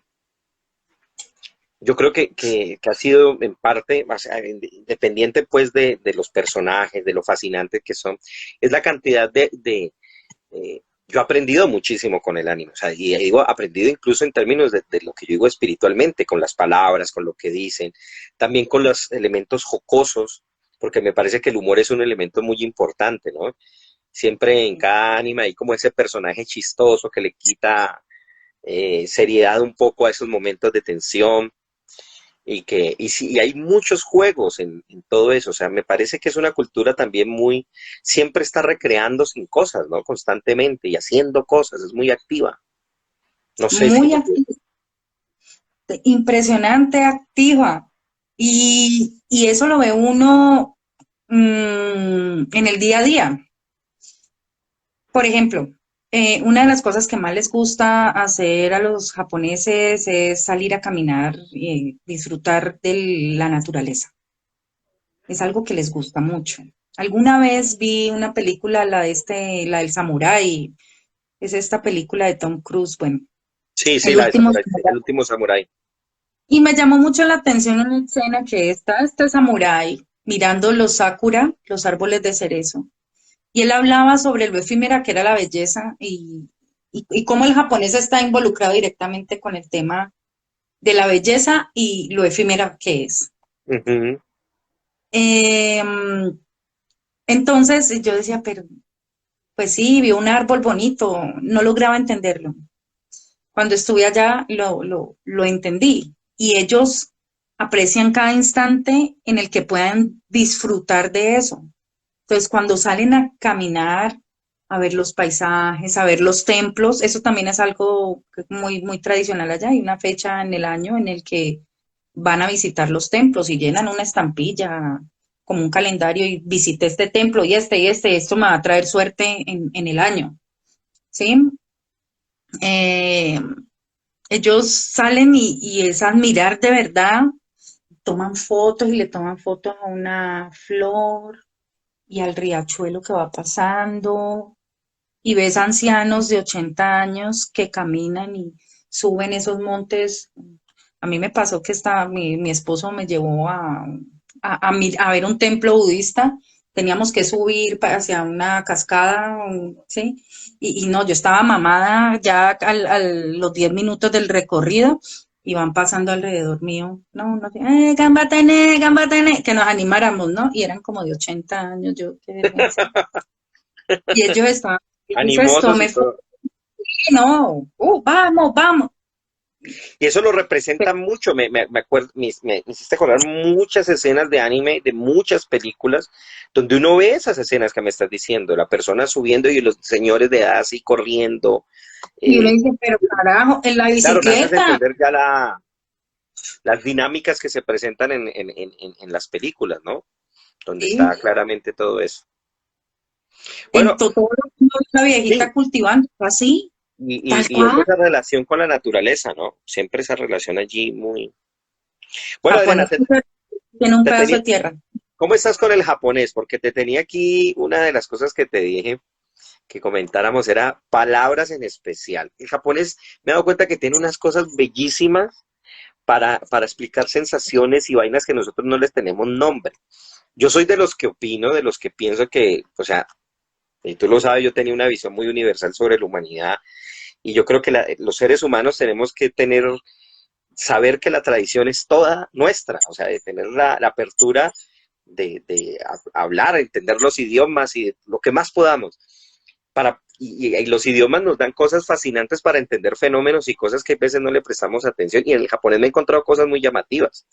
yo creo que ha sido en parte, o sea, independiente pues de los personajes, de lo fascinantes que son, es la cantidad yo he aprendido muchísimo con el anime, o sea, y digo, aprendido incluso en términos de lo que yo digo espiritualmente, con las palabras, con lo que dicen, también con los elementos jocosos, porque me parece que el humor es un elemento muy importante, ¿no? Siempre en cada anime hay como ese personaje chistoso que le quita seriedad un poco a esos momentos de tensión y hay muchos juegos en todo eso, o sea, me parece que es una cultura también muy, siempre está recreando sin cosas, ¿no? Constantemente y haciendo cosas, es muy activa. No sé si... Muy activa, impresionante activa. Y eso lo ve uno en el día a día. Por ejemplo, una de las cosas que más les gusta hacer a los japoneses es salir a caminar y disfrutar de la naturaleza. Es algo que les gusta mucho. Alguna vez vi una película, la del samurái, es esta película de Tom Cruise, bueno, Sí, sí, el la de último Samurai, samurái. el último Samurái. Y me llamó mucho la atención una escena que está este samurái mirando los sakura, los árboles de cerezo. Y él hablaba sobre lo efímera que era la belleza y cómo el japonés está involucrado directamente con el tema de la belleza y lo efímera que es. Ujú. Em, entonces yo decía, pero pues sí, vi un árbol bonito, no lograba entenderlo. Cuando estuve allá lo entendí y ellos aprecian cada instante en el que puedan disfrutar de eso. Entonces, cuando salen a caminar, a ver los paisajes, a ver los templos, eso también es algo muy, muy tradicional allá. Hay una fecha en el año en el que van a visitar los templos y llenan una estampilla como un calendario y visité este templo esto me va a traer suerte en el año, ¿sí? Eh, ellos salen y es admirar de verdad, toman fotos y le toman fotos a una flor y al riachuelo que va pasando y ves ancianos de 80 años que caminan y suben esos montes. A mí me pasó que mi esposo me llevó a ver un templo budista. Teníamos que subir hacia una cascada, ¿sí? Y no, yo estaba mamada ya los 10 minutos del recorrido y van pasando alrededor mío. No, no, gambatene, gambatene, que nos animáramos, ¿no? Y eran como de 80 años, yo, qué vergüenza. Y ellos estaban, entonces Animosos y tomé fotos, todo. no, vamos, vamos. Y eso lo representa mucho, me acuerdo, me hiciste acordar muchas escenas de anime, de muchas películas, donde uno ve esas escenas que me estás diciendo, la persona subiendo y los señores de edad así corriendo. Y uno eh, dice, pero carajo, en la claro, me haces bicicleta. entender ya las dinámicas que se presentan en las películas, ¿no? Donde Sí, está claramente todo eso. en Bueno, todo la sí, viejita cultivando, así, tal y es cual. esa relación con la naturaleza, ¿no? Siempre esa relación allí muy... Bueno, Japón Adriana, tiene un te pedazo tenía, de tierra. ¿cómo estás con el japonés? Porque te tenía aquí una de las cosas que te dije que comentáramos era palabras en especial. El japonés me he dado cuenta que tiene unas cosas bellísimas para explicar sensaciones y vainas que nosotros no les tenemos nombre. Yo soy de los que opino, de los que pienso que, o sea, y tú lo sabes, yo tenía una visión muy universal sobre la humanidad y yo creo que los seres humanos tenemos que saber que la tradición es toda nuestra, o sea, de tener la apertura de hablar, entender los idiomas y lo que más podamos. Y los idiomas nos dan cosas fascinantes para entender fenómenos y cosas que a veces no le prestamos atención. Y en el japonés me he encontrado cosas muy llamativas.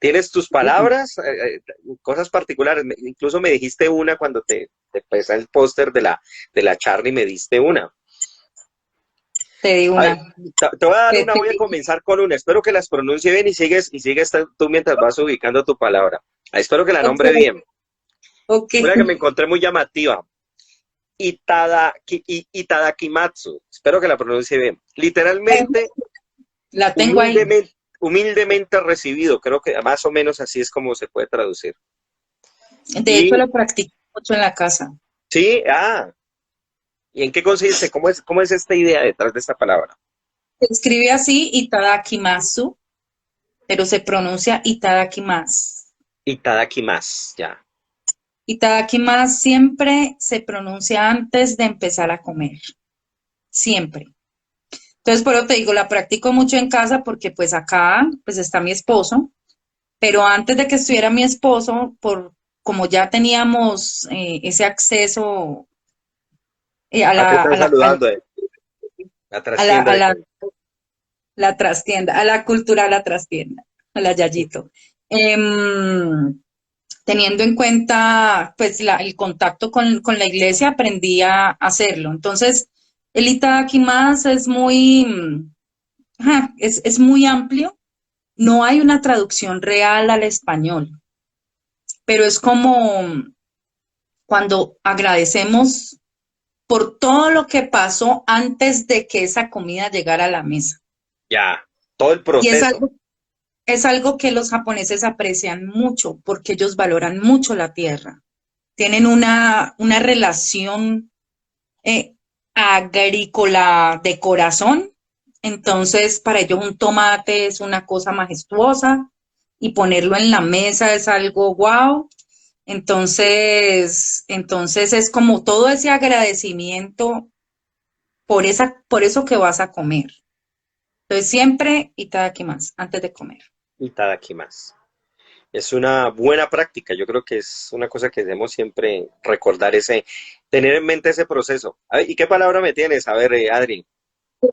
Tienes tus palabras, cosas particulares. Incluso me dijiste una cuando te pesa el póster de la Charlie, me diste una. Te di A ver, una. te voy a dar una, voy a comenzar con una. Espero que las pronuncie bien y sigues tú mientras vas ubicando tu palabra. Espero que la nombre bien. Ok. Una que me encontré muy llamativa. Itadakimatsu. Espero que la pronuncie bien. Literalmente, La tengo ahí. humildemente recibido. Creo que más o menos así es como se puede traducir. De hecho, lo practico mucho en la casa. Sí, ¿y en qué consiste? ¿Cómo es esta idea detrás de esta palabra? Se escribe así, Itadakimasu, pero se pronuncia Itadakimasu. Itadakimasu, ya. Itadakimasu siempre se pronuncia antes de empezar a comer. Siempre. Entonces, por eso te digo, la practico mucho en casa porque pues acá pues está mi esposo, pero antes de que estuviera mi esposo, como ya teníamos ese acceso a ¿A qué la, están a la, a la, saludando? La a la, trastienda a de la, cosas. la trastienda, a la cultura, a la trastienda, a la Yayito. Teniendo en cuenta pues el contacto con la iglesia, aprendí a hacerlo. Entonces, el Itadakimasu es es muy amplio. No hay una traducción real al español, pero es como cuando agradecemos por todo lo que pasó antes de que esa comida llegara a la mesa. Ya, todo el Y proceso. es algo que los japoneses aprecian mucho porque ellos valoran mucho la tierra. Tienen una relación eh, agrícola de corazón. Entonces, para ellos un tomate es una cosa majestuosa y ponerlo en la mesa es algo wow. Entonces es como todo ese agradecimiento por eso que vas a comer. Entonces, siempre itadakimasu antes de comer. Itadakimasu. Es una buena práctica. Yo creo que es una cosa que debemos siempre recordar, tener en mente ese proceso. A ver, ¿y qué palabra me tienes? A ver, Adri.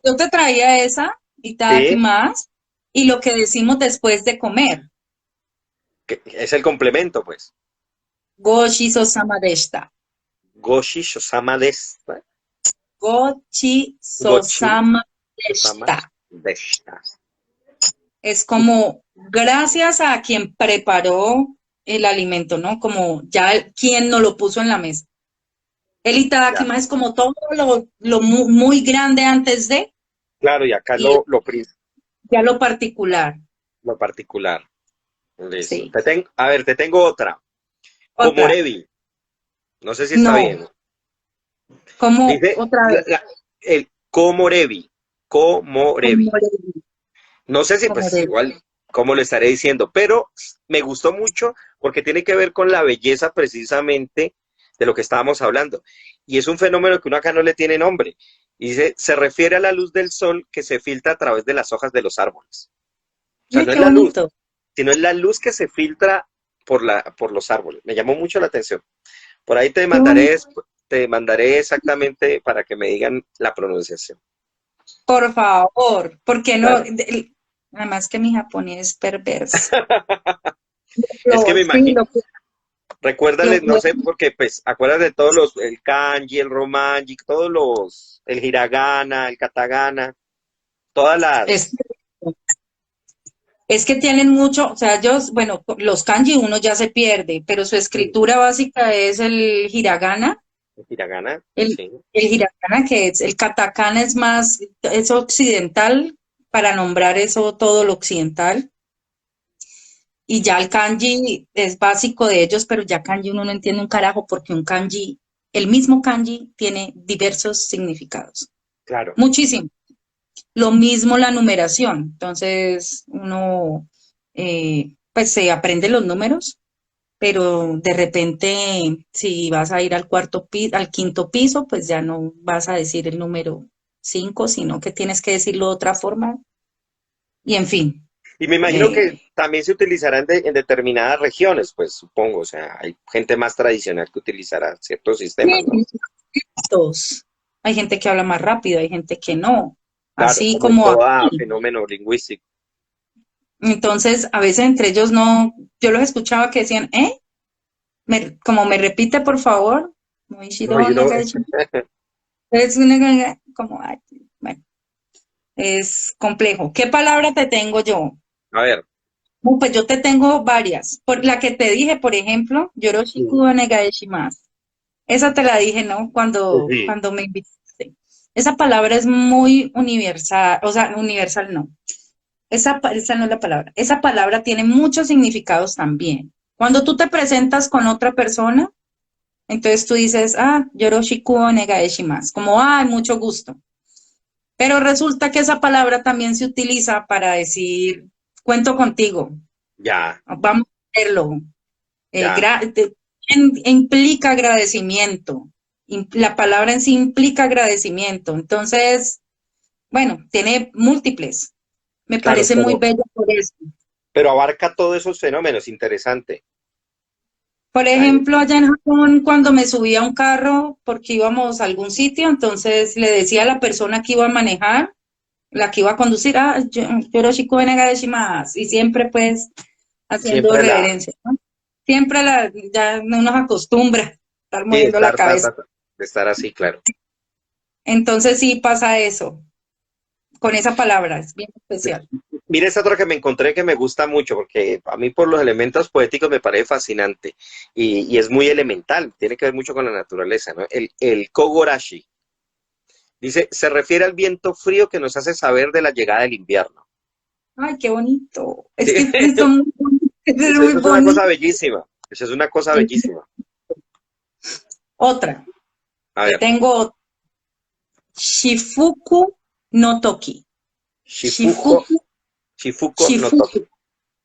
Yo te traía esa, Sí, itadakimasu, y lo que decimos después de comer, que es el complemento, pues. goshi sosama deshita. Goshi Shosama Desta. Gochi Gochu sosama Shosama deshita. Desta. Es como gracias a quien preparó el alimento, ¿no? Como ya quien nos lo puso en la mesa. El Ya. itadakimasu es como todo lo muy grande antes de, Claro, y acá y ya lo particular. lo particular. Listo. Sí. A ver, te tengo otra. Otra. Komorebi. No sé si está No, bien. como Dice otra vez. el Komorebi. Komorebi. Como, No sé si, como pues igual, cómo lo estaré diciendo, pero me gustó mucho porque tiene que ver con la belleza precisamente de lo que estábamos hablando. Y es un fenómeno que uno acá no le tiene nombre. Y se refiere a la luz del sol que se filtra a través de las hojas de los árboles. O sea, Ay, no es qué la luz, bonito. sino es la luz que se filtra por los árboles. Me llamó mucho la atención. Por ahí Qué bonito. te mandaré exactamente para que me digan la pronunciación. Por favor, porque no, Dale. además que mi japonés es perverso. Es que me Sí, imagino, recuérdales, no lo- sé, porque pues acuérdate de el kanji, el romanji, el hiragana, el katakana, todas es, las, es que tienen mucho, o sea, ellos, bueno, los kanji uno ya se pierde, pero su mm, escritura básica es el hiragana, el hiragana, el, sí, el hiragana que es, el katakana es más, es occidental, para nombrar eso todo lo occidental. Y ya el kanji es básico de ellos, pero ya kanji uno no entiende un carajo porque un kanji, el mismo kanji tiene diversos significados. claro. Muchísimo. Lo mismo la numeración. Entonces, uno pues se aprende los números, pero de repente, si vas a ir al cuarto piso, al quinto piso, pues ya no vas a decir el número 5, sino que tienes que decirlo de otra forma. Y en fin, Y me imagino que eh, también se utilizará en determinadas regiones, pues supongo, o sea, hay gente más tradicional que utilizará ciertos sistemas, ¿no? todos. Hay gente que habla más rápido, hay gente que no. Claro, Así como en como todo aquí. fenómeno lingüístico. Entonces, a veces entre ellos no, yo los escuchaba que decían, como me repite, por favor. No, Moishiro yo no, Nagashi. Como, ay, bueno, es complejo. ¿Qué palabra te tengo yo? a ver, Pues yo te tengo varias. Por la que te dije, por ejemplo, Yoroshiku sí, Onegaishimasu. Esa te la dije, ¿no? Cuando, sí, cuando me invitaste. Esa palabra es muy universal, o sea, universal no. Esa no es la palabra. Esa palabra tiene muchos significados también. Cuando tú te presentas con otra persona, entonces tú dices, Yoroshiku Onegaishimasu, como, mucho gusto. Pero resulta que esa palabra también se utiliza para decir, cuento contigo, ya, vamos a hacerlo. ya, Implica agradecimiento. La palabra en sí implica agradecimiento. Entonces, bueno, tiene múltiples. Me claro, parece muy bello por eso. pero abarca todos esos fenómenos, interesante. Por Ahí, ejemplo, allá en Japón, cuando me subí a un carro porque íbamos a algún sitio, entonces le decía a la persona que iba a manejar, la que iba a conducir, Yoroshiku onegai shimasu, y siempre pues haciendo siempre reverencia, ¿no? Siempre ya no nos acostumbra a estar sí, moviendo la cabeza. de estar así, claro. Entonces sí pasa eso, con esa palabra, es bien especial. Mira esta otra que me encontré que me gusta mucho, porque a mí por los elementos poéticos me parece fascinante y es muy elemental, tiene que ver mucho con la naturaleza, ¿no? El Kogorashi. Dice, se refiere al viento frío que nos hace saber de la llegada del invierno. Ay, qué bonito. Es Sí, que son muy bonitos, es muy eso es una bonito. cosa bellísima, eso es una cosa bellísima. Otra, A te ver, tengo Shifuku no Toki. Shifuko, Shifuku, Shifuko no Shifuku, toki,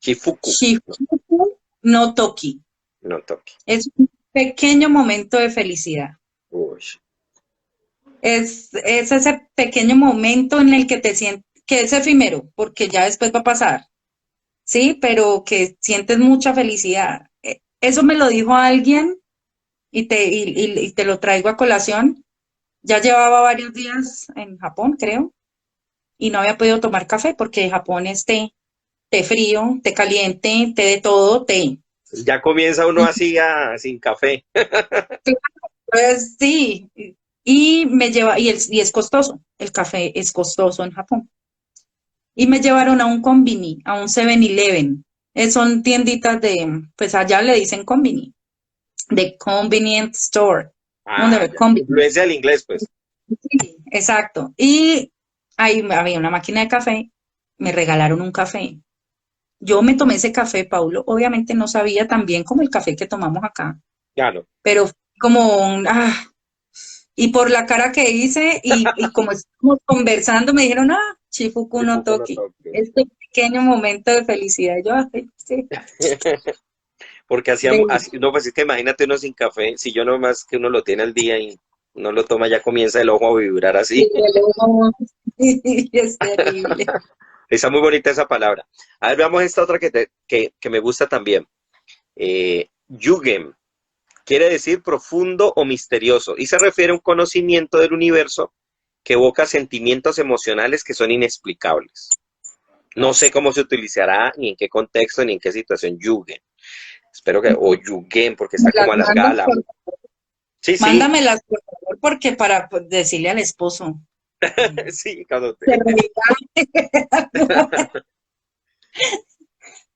Shifuku Shifuku no Toki. no toki. Es un pequeño momento de felicidad. Uy, Es ese pequeño momento en el que te sientes, que es efímero, porque ya después va a pasar, ¿sí? Pero que sientes mucha felicidad. Eso me lo dijo alguien y te lo traigo a colación. Ya llevaba varios días en Japón, creo, y no había podido tomar café porque Japón es té, té frío, té caliente, té de todo, té. ya comienza uno así sin café. Pues sí, y me lleva, y es costoso, el café es costoso en Japón. Y me llevaron a un Konbini, a un 7-Eleven. Son tienditas de, pues allá le dicen Konbini, de convenience store, ¿no? Ah, De ya. Konbini. Influencia del inglés, pues. Sí, exacto. Y ahí había una máquina de café, me regalaron un café. Yo me tomé ese café, Paulo, obviamente no sabía tan bien como el café que tomamos acá, Claro. pero fue como y por la cara que hice y como estamos conversando, me dijeron, Chifuku no Shifuko no Toki, toki. este pequeño momento de felicidad. Yo, ay, sí, Porque bello. no, pues es que imagínate uno sin café, si yo nomás que uno lo tiene al día y no lo toma, ya comienza el ojo a vibrar Y así. luego, es terrible. Está muy bonita esa palabra. A ver, veamos esta otra que me gusta también. Yugem quiere decir profundo o misterioso y se refiere a un conocimiento del universo que evoca sentimientos emocionales que son inexplicables. No sé cómo se utilizará, ni en qué contexto, ni en qué situación Yugem. Espero que, o Yugem, porque Me está las como alargada mandas la U. Sí, sí, mándamelas, por favor, porque para pues, decirle al esposo. sí, cuando Se te... regala.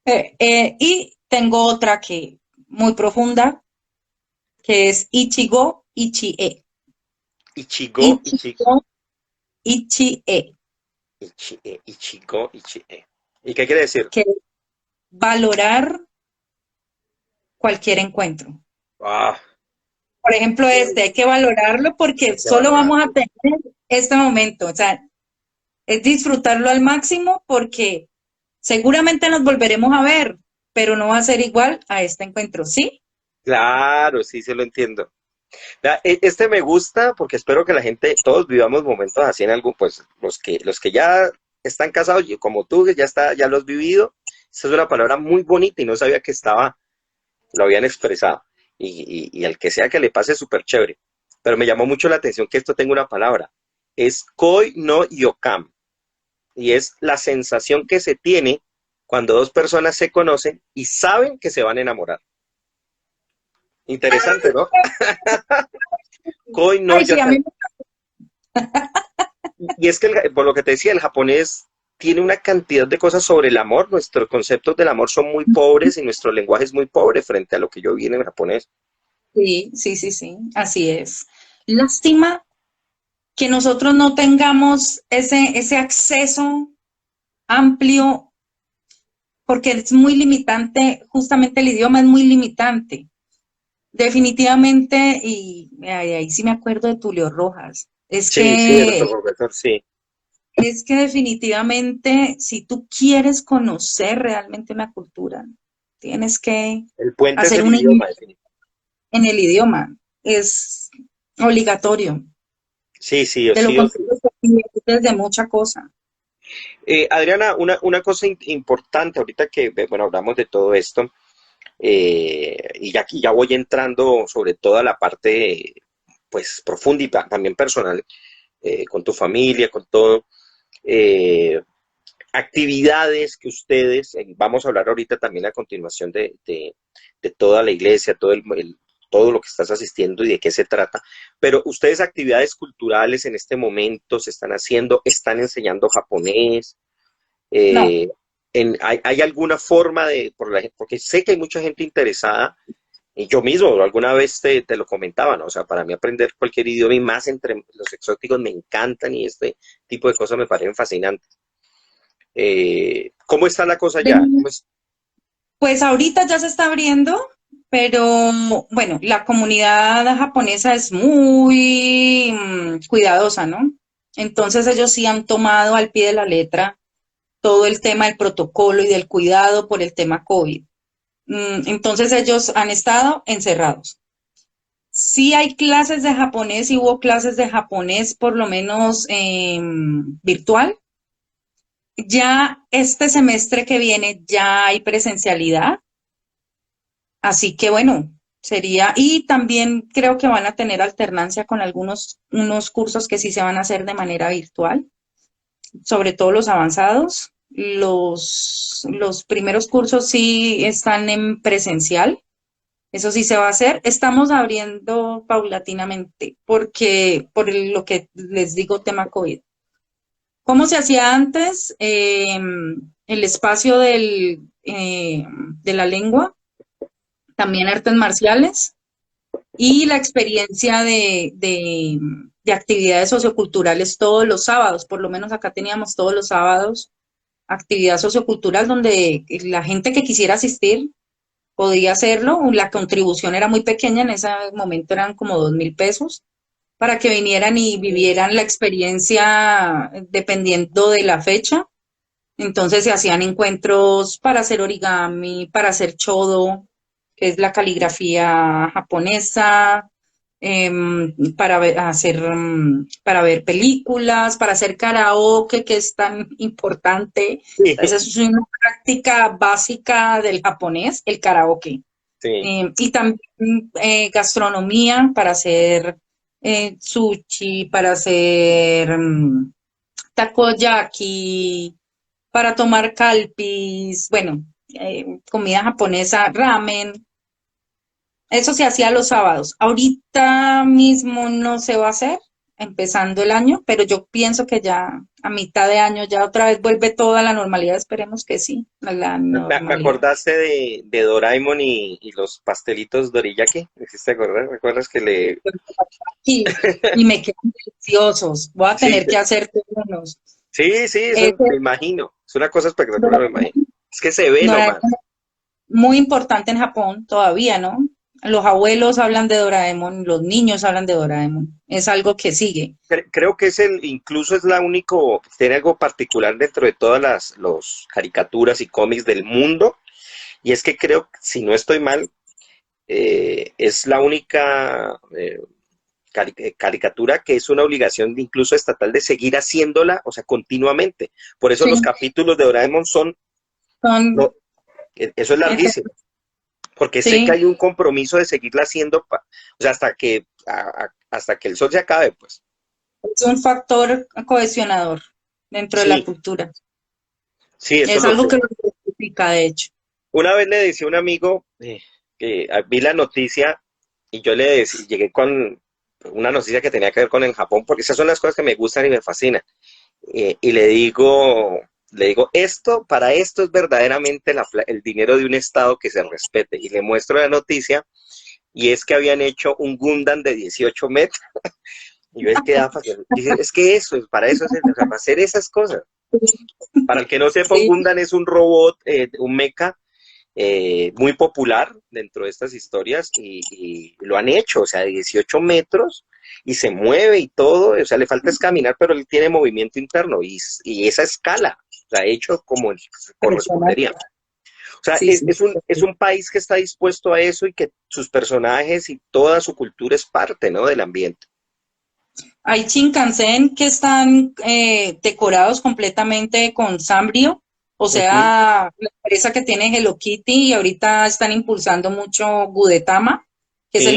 Y tengo otra que muy profunda, que es Ichigo Ichie. Ichigo, Ichigo Ichie, Ichigo, Ichie. ¿Y qué quiere decir? que es valorar cualquier encuentro. Ah, Por ejemplo, hay hay que valorarlo porque que solo vamos a valorarlo. tener este momento. O sea, es disfrutarlo al máximo porque seguramente nos volveremos a ver, pero no va a ser igual a este encuentro, ¿sí? Claro, sí, se lo entiendo. Vea, este me gusta porque espero que la gente, todos vivamos momentos así en algún, pues los que ya están casados, y como tú, que ya lo has vivido. Esta es una palabra muy bonita y no sabía que lo habían expresado. Y al que sea que le pase súper chévere. Pero me llamó mucho la atención que esto tenga una palabra. Es koi no yokam. Y es la sensación que se tiene cuando dos personas se conocen y saben que se van a enamorar. Interesante, ¿no? Koi no Ay, sí, a yokam. mí Y es que, por lo que te decía, el japonés tiene una cantidad de cosas sobre el amor. Nuestros conceptos del amor son muy pobres y nuestro lenguaje es muy pobre frente a lo que yo vi en el japonés. sí, sí, sí, sí, así es. Lástima que nosotros no tengamos ese acceso amplio, porque es muy limitante, justamente el idioma es muy limitante. Definitivamente, y ahí sí me acuerdo de Tulio Rojas, Sí, sí, de nuestro profesor, sí. es que definitivamente si tú quieres conocer realmente una cultura, tienes que El puente es hacer el un idioma, definitivamente. en el idioma, es obligatorio. Sí, sí, De lo sí, o sí. contrario, te pierdes de mucha cosa. Adriana, una cosa importante, ahorita que, bueno, hablamos de todo esto, y ya aquí ya voy entrando sobre toda la parte, pues, profunda y también personal, con tu familia, con todo. eh, Actividades que ustedes, vamos a hablar ahorita también a continuación de toda la iglesia, todo lo que estás asistiendo y de qué se trata, pero ustedes actividades culturales en este momento se están haciendo, están enseñando japonés, No, eh, hay alguna forma porque sé que hay mucha gente interesada, y yo mismo alguna vez te lo comentaba, ¿no? O sea, para mí aprender cualquier idioma y más entre los exóticos me encantan y este tipo de cosas me parecen fascinantes. ¿Cómo está la cosa ya? de- pues ahorita ya se está abriendo, pero bueno, la comunidad japonesa es muy cuidadosa, ¿no? Entonces ellos sí han tomado al pie de la letra todo el tema del protocolo y del cuidado por el tema COVID. Entonces ellos han estado encerrados. Sí hay clases de japonés y hubo clases de japonés por lo menos virtual. Ya este semestre que viene ya hay presencialidad, así que bueno, sería, y también creo que van a tener alternancia con algunos unos cursos que sí se van a hacer de manera virtual, sobre todo los avanzados. Los primeros cursos sí están en presencial, eso sí se va a hacer. Estamos abriendo paulatinamente porque por lo que les digo, tema COVID. ¿Cómo se hacía antes? El espacio de la lengua, también artes marciales y la experiencia de actividades socioculturales todos los sábados. Por lo menos acá teníamos todos los sábados actividad sociocultural donde la gente que quisiera asistir podía hacerlo. La contribución era muy pequeña, en ese momento eran como 2.000 pesos para que vinieran y vivieran la experiencia dependiendo de la fecha. Entonces se hacían encuentros para hacer origami, para hacer chodo, que es la caligrafía japonesa, para ver películas, para hacer karaoke, que es tan importante. Sí, Entonces, es una práctica básica del japonés, el karaoke. sí. Y también gastronomía para hacer sushi, para hacer takoyaki, para tomar calpis, bueno, comida japonesa, ramen. Eso se hacía los sábados. Ahorita mismo no se va a hacer, empezando el año, pero yo pienso que ya a mitad de año ya otra vez vuelve toda la normalidad. Esperemos que sí, a la Me normalidad. acordaste de Doraemon y los pastelitos Doriyaki. ¿Me hiciste acordar? ¿Recuerdas que le... Y me quedan deliciosos. Voy a Sí, tener que hacerte unos. sí, sí, eso Ese me imagino. Es una cosa espectacular, me Doraemon imagino. Es que se ve Doraemon nomás. muy importante en Japón todavía, ¿no? Los abuelos hablan de Doraemon, los niños hablan de Doraemon. Es algo que sigue. Creo que incluso es la único, tiene algo particular dentro de todas las los caricaturas y cómics del mundo, y es que creo, si no estoy mal, es la única caricatura que es una obligación incluso estatal de seguir haciéndola, o sea, continuamente. Por eso los Sí, capítulos de Doraemon son, son, no, eso es larguísimo, porque sé que sí, hay un compromiso de seguirla haciendo, o sea, hasta que el sol se acabe, pues. es un factor cohesionador dentro de la Sí, cultura. sí, eso Es lo algo sé. que lo justifica, de hecho. Una vez le decía a un amigo que vi la noticia y yo le decía, llegué con una noticia que tenía que ver con el Japón, porque esas son las cosas que me gustan y me fascinan. Y le digo, para esto es verdaderamente el dinero de un Estado que se respete. Y le muestro la noticia y es que habían hecho un Gundam de 18 metros. Y yo es que dije, es que para eso o sea, para hacer esas cosas. Para el que no sepa, un Sí, Gundam es un robot, un mecha muy popular dentro de estas historias y lo han hecho, o sea, 18 metros y se mueve y todo, o sea, le falta es caminar, pero él tiene movimiento interno y esa escala, o sea, hecho como correspondería. impresionante. O sea, Sí, sí. es un país que está dispuesto a eso y que sus personajes y toda su cultura es parte, ¿no? Del ambiente. Hay Shinkansen que están decorados completamente con Sanrio, o Ujú. sea, la empresa que tiene Hello Kitty y ahorita están impulsando mucho Gudetama, que es Sí, el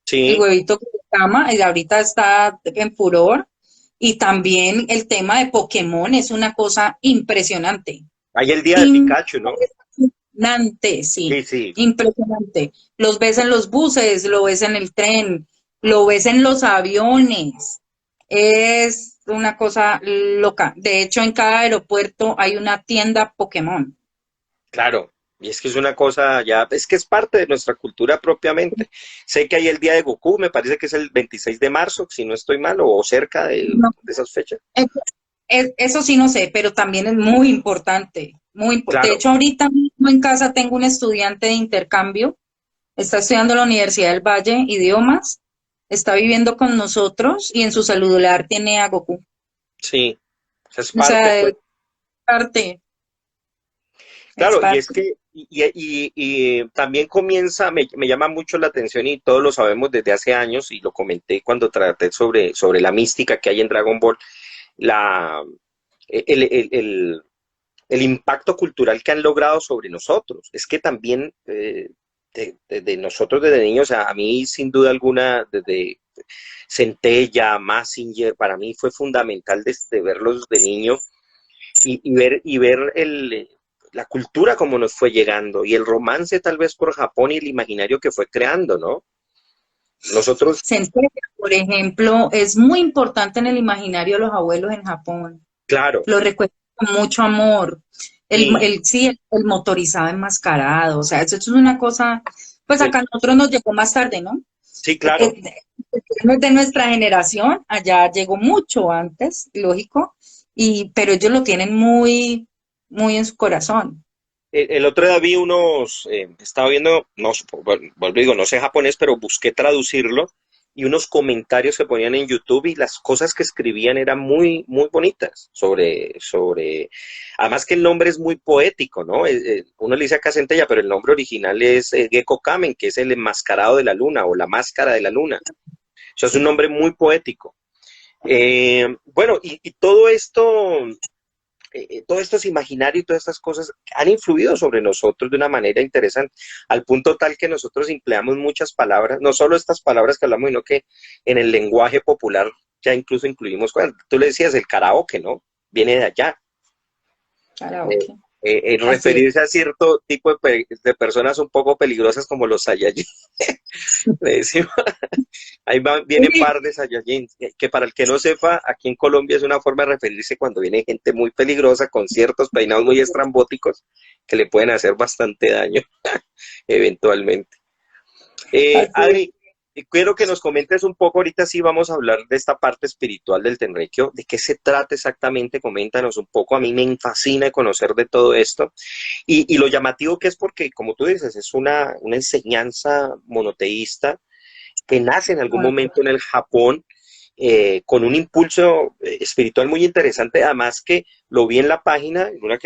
sí. huevito Gudetama, y ahorita está en furor. Y también el tema de Pokémon es una cosa impresionante. Hay el día de Pikachu, ¿no? Impresionante, sí, Sí, sí. impresionante. Los ves en los buses, lo ves en el tren, lo ves en los aviones. Es una cosa loca. De hecho, en cada aeropuerto hay una tienda Pokémon. Claro, y es que es una cosa ya, es que es parte de nuestra cultura propiamente. Sé que hay el día de Goku, me parece que es el 26 de marzo, si no estoy mal, o cerca No, de esas fechas. eso sí no sé, pero también es muy importante. De Claro, hecho, ahorita mismo en casa tengo un estudiante de intercambio. Está estudiando en la Universidad del Valle idiomas, está viviendo con nosotros y en su celular tiene a Goku. sí, es O parte, sea, pues. parte, es Claro, y es parte. que, y también comienza, me llama mucho la atención y todos lo sabemos desde hace años, y lo comenté cuando traté sobre la mística que hay en Dragon Ball, la, el, el, el- el impacto cultural que han logrado sobre nosotros. Es que también de nosotros desde niños, a mí sin duda alguna, desde Centella, Mazinger, para mí fue fundamental desde verlos de niño y ver la cultura como nos fue llegando y el romance tal vez por Japón y el imaginario que fue creando, ¿no? Nosotros, Centella, por ejemplo, es muy importante en el imaginario de los abuelos en Japón. claro, Lo recuerdo con mucho amor. sí, Sí, el motorizado enmascarado, o sea, eso es una cosa, pues el- acá a nosotros nos llegó más tarde, ¿no? sí, Eh, claro. eh, no es de nuestra generación, allá llegó mucho antes, lógico, pero ellos lo tienen muy, muy en su corazón. El otro día vi estaba viendo, no, bueno, vuelvo y digo, no sé japonés, pero busqué traducirlo y unos comentarios que ponían en YouTube y las cosas que escribían eran muy, muy bonitas además que el nombre es muy poético, ¿no? Uno le dice acá Centella, pero el nombre original es Gecko Kamen, que es el enmascarado de la luna o la máscara de la luna. Eso es un Sí. nombre muy poético. Bueno, y todo esto es imaginario y todas estas cosas han influido sobre nosotros de una manera interesante, al punto tal que nosotros empleamos muchas palabras, no solo estas palabras que hablamos, sino que en el lenguaje popular ya incluso incluimos, bueno, tú le decías el karaoke, ¿no? Viene de allá. Eh, Karaoke. Así es. referirse a cierto tipo de personas un poco peligrosas como los Saiyajin. Le decimos, vienen Sí, par de Saiyajins, que para el que no sepa, aquí en Colombia es una forma de referirse cuando viene gente muy peligrosa con ciertos peinados muy estrambóticos que le pueden hacer bastante daño eventualmente. así Adri, es. Y quiero que nos comentes un poco, ahorita sí vamos a hablar de esta parte espiritual del Tenrikyo, de qué se trata exactamente, coméntanos un poco, a mí me fascina conocer de todo esto, y lo llamativo que es porque, como tú dices, es una enseñanza monoteísta que nace en algún momento en el Japón, con un impulso espiritual muy interesante, además que lo vi en la página, en una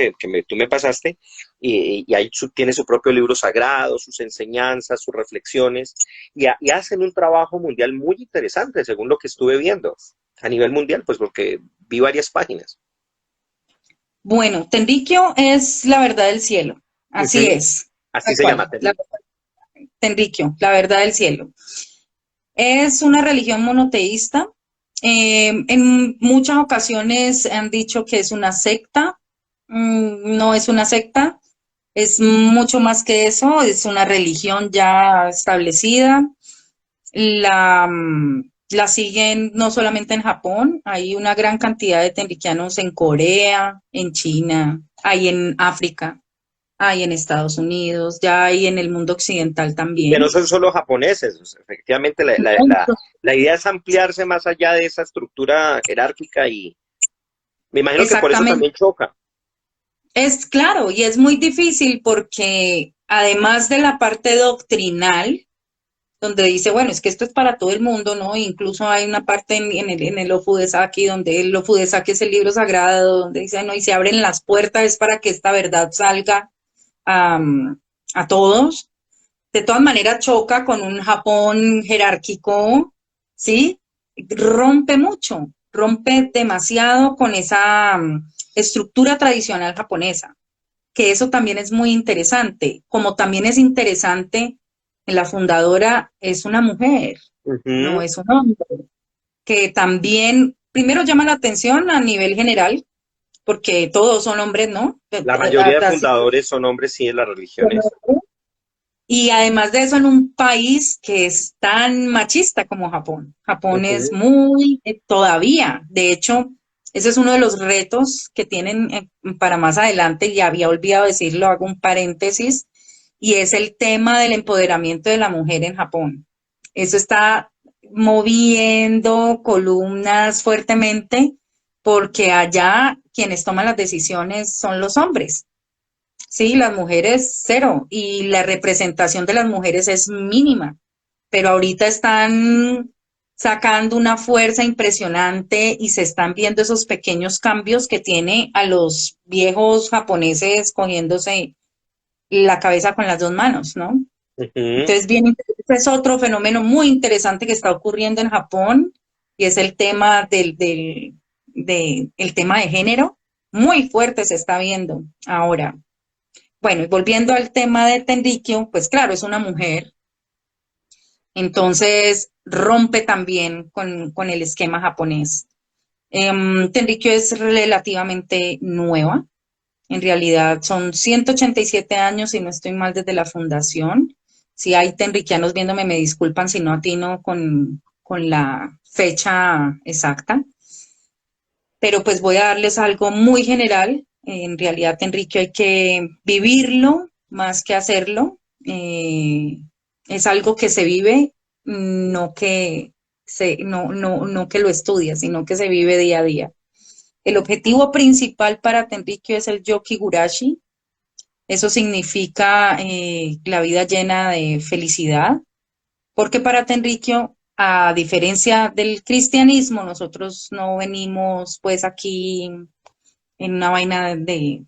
tú me pasaste, y ahí tiene su propio libro sagrado, sus enseñanzas, sus reflexiones, y hacen un trabajo mundial muy interesante, según lo que estuve viendo, a nivel mundial, pues porque vi varias páginas. Bueno, Tenrikyo es la verdad del cielo, así Ujú. es, Así tal se llama, cual, Tenrikyo, la verdad del cielo. Es una religión monoteísta. En muchas ocasiones han dicho que es una secta. No es una secta, es mucho más que eso, es una religión ya establecida. La siguen no solamente en Japón, hay una gran cantidad de tenriquianos en Corea, en China, hay en África, hay en Estados Unidos, ya hay en el mundo occidental y que no también. son solo japoneses, o sea, efectivamente la idea es ampliarse más allá de esa estructura jerárquica y me imagino que por eso Exactamente. también choca. Es claro, y es muy difícil porque además de la parte doctrinal, donde dice, bueno, es que esto es para todo el mundo, ¿no? Incluso hay una parte en el Ofudesaki, donde el Ofudesaki es el libro sagrado, donde dice, no, y se abren las puertas es para que esta verdad salga a, a todos. De todas maneras, choca con un Japón jerárquico, ¿sí? Rompe demasiado con esa estructura tradicional japonesa, que eso también es muy interesante, como también es interesante, la fundadora es una mujer, no Ujú. es un hombre, que también, primero llama la atención a nivel general, porque todos son hombres, ¿no? La mayoría de Así fundadores son hombres, sí, de las religiones. y además de eso, en un país que es tan machista como Japón. Japón es Ujú. muy, todavía, de hecho, ese es uno de los retos que tienen para más adelante, y había olvidado decirlo, hago un paréntesis, y es el tema del empoderamiento de la mujer en Japón. Eso está moviendo columnas fuertemente porque allá quienes toman las decisiones son los hombres. Sí, las mujeres cero y la representación de las mujeres es mínima, pero ahorita están sacando una fuerza impresionante y se están viendo esos pequeños cambios que tiene a los viejos japoneses cogiéndose la cabeza con las dos manos, ¿no? Ujú. Entonces, bien, este es otro fenómeno muy interesante que está ocurriendo en Japón y es el tema el tema de género. Muy fuerte se está viendo ahora. Bueno, y volviendo al tema de Tenrikyo, pues claro, es una mujer, entonces rompe también con el esquema japonés. Tenrikyo es relativamente nueva, en realidad son 187 años, si no estoy mal, desde la fundación. Si hay tenriquianos viéndome, me disculpan si no atino con la fecha exacta, pero pues voy a darles algo muy general. En realidad, Enrique, hay que vivirlo más que hacerlo. Es algo que se vive, no que lo estudia, sino que se vive día a día. El objetivo principal para Tenrikyo es el Yoki-gurashi. Eso significa la vida llena de felicidad, porque para Tenrikyo, a diferencia del cristianismo, nosotros no venimos pues aquí en una vaina de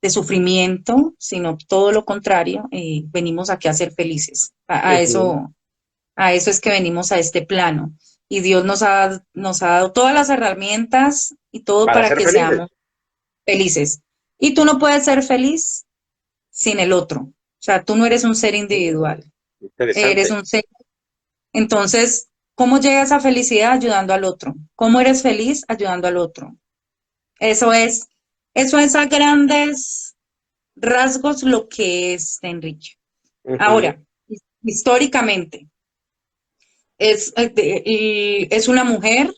sufrimiento, sino todo lo contrario, venimos aquí a ser felices. Ujú. A eso es que venimos a este plano. Y Dios nos ha dado todas las herramientas y todo Para para ser que felices. seamos felices. Y tú no puedes ser feliz sin el otro. O sea, tú no eres un ser individual, eres Interesante, un ser. Entonces, ¿cómo llegas a felicidad? Ayudando al otro. ¿Cómo eres feliz? Ayudando al otro. Eso es, eso es a grandes rasgos lo que es Enrique. ujú. Ahora, históricamente, es una mujer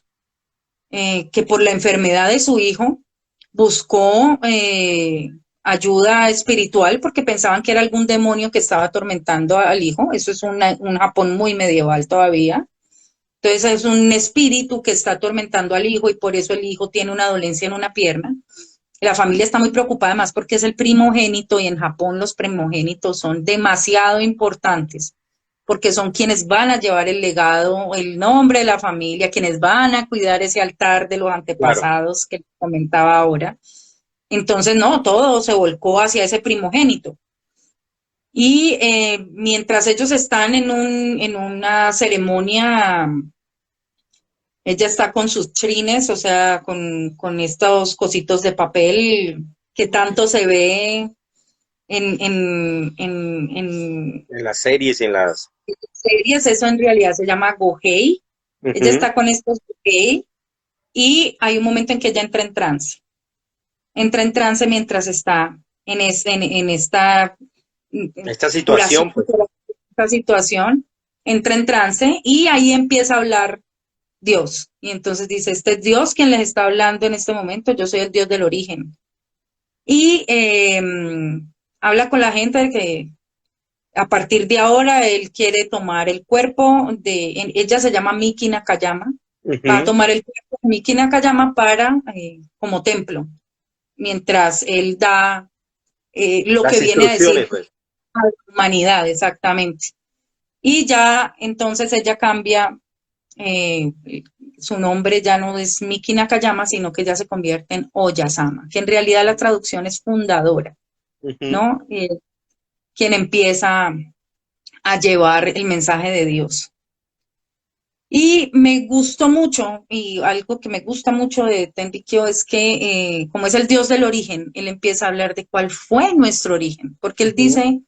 que por la enfermedad de su hijo buscó ayuda espiritual porque pensaban que era algún demonio que estaba atormentando al hijo. Eso es un Japón muy medieval todavía. Entonces es un espíritu que está atormentando al hijo y por eso el hijo tiene una dolencia en una pierna. La familia está muy preocupada además porque es el primogénito y en Japón los primogénitos son demasiado importantes porque son quienes van a llevar el legado, el nombre de la familia, quienes van a cuidar ese altar de los Claro. antepasados que comentaba ahora. Entonces, no, todo se volcó hacia ese primogénito. Y mientras ellos están en una ceremonia, ella está con sus trines, o sea, con estos cositos de papel que tanto se ve en En las series y en las... series, eso en realidad se llama Gohei. Ella Ujú. está con estos Gohei y hay un momento en que ella entra en trance. Entra en trance mientras está en esta Esta curación, situación, pues. esta situación, entra en trance y ahí empieza a hablar Dios. Y entonces dice, este es Dios quien les está hablando en este momento, yo soy el Dios del origen. Y habla con la gente de que a partir de ahora él quiere tomar el cuerpo ella se llama Miki Nakayama, va a Ujú. tomar el cuerpo de Miki Nakayama para, como templo, mientras él da lo que Las viene a decir instrucciones, pues. a la humanidad, exactamente. Y ya entonces ella cambia, eh, su nombre ya no es Miki Nakayama, sino que ya se convierte en Oyasama, que en realidad la traducción es fundadora, Ujú. ¿no? Quien empieza a llevar el mensaje de Dios. Y me gustó mucho, y algo que me gusta mucho de Tenrikyo es que, como es el Dios del origen, él empieza a hablar de cuál fue nuestro origen, porque él Ujú. dice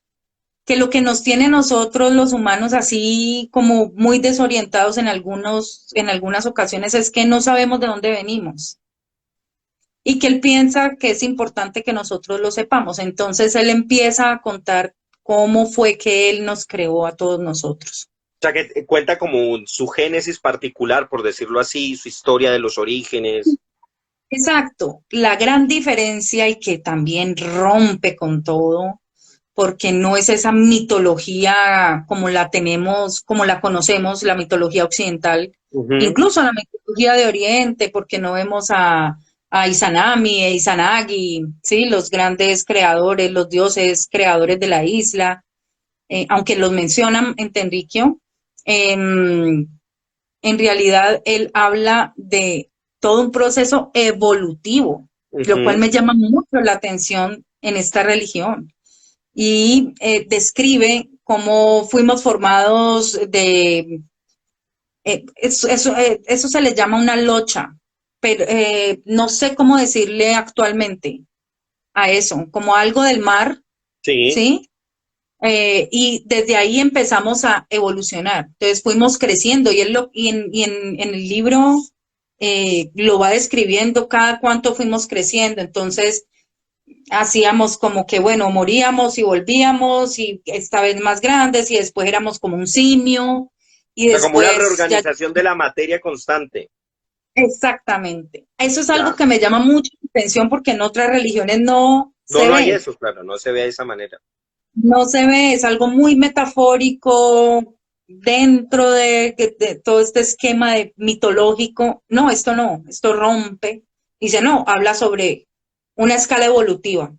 que lo que nos tiene nosotros los humanos así como muy desorientados en algunas ocasiones es que no sabemos de dónde venimos y que él piensa que es importante que nosotros lo sepamos. Entonces él empieza a contar cómo fue que él nos creó a todos nosotros. O sea que cuenta como su génesis particular, por decirlo así, su historia de los orígenes. Exacto, la gran diferencia y que también rompe con todo, porque no es esa mitología como la tenemos, como la conocemos, la mitología occidental, Ujú. incluso la mitología de Oriente, porque no vemos a Izanami e Izanagi, ¿sí? Los grandes creadores, los dioses creadores de la isla, aunque los mencionan en Tenrikyo, en realidad él habla de todo un proceso evolutivo, lo cual Ujú. me llama mucho la atención en esta religión. Y describe cómo fuimos formados eso se le llama una locha, pero no sé cómo decirle actualmente a eso, como algo del mar, Sí. ¿sí? Y desde ahí empezamos a evolucionar. Entonces fuimos creciendo en el libro lo va describiendo cada cuánto fuimos creciendo. Entonces hacíamos como que, bueno, moríamos y volvíamos y esta vez más grandes y después éramos como un simio y O sea, como una después ya, reorganización de la materia constante. exactamente. Eso es algo Ya. que me llama mucho la atención porque en otras religiones no No, se no hay ve. eso, claro, no se ve de esa manera. No se ve, es algo muy metafórico dentro de todo este esquema de mitológico. No, esto rompe. Dice, no, habla sobre una escala evolutiva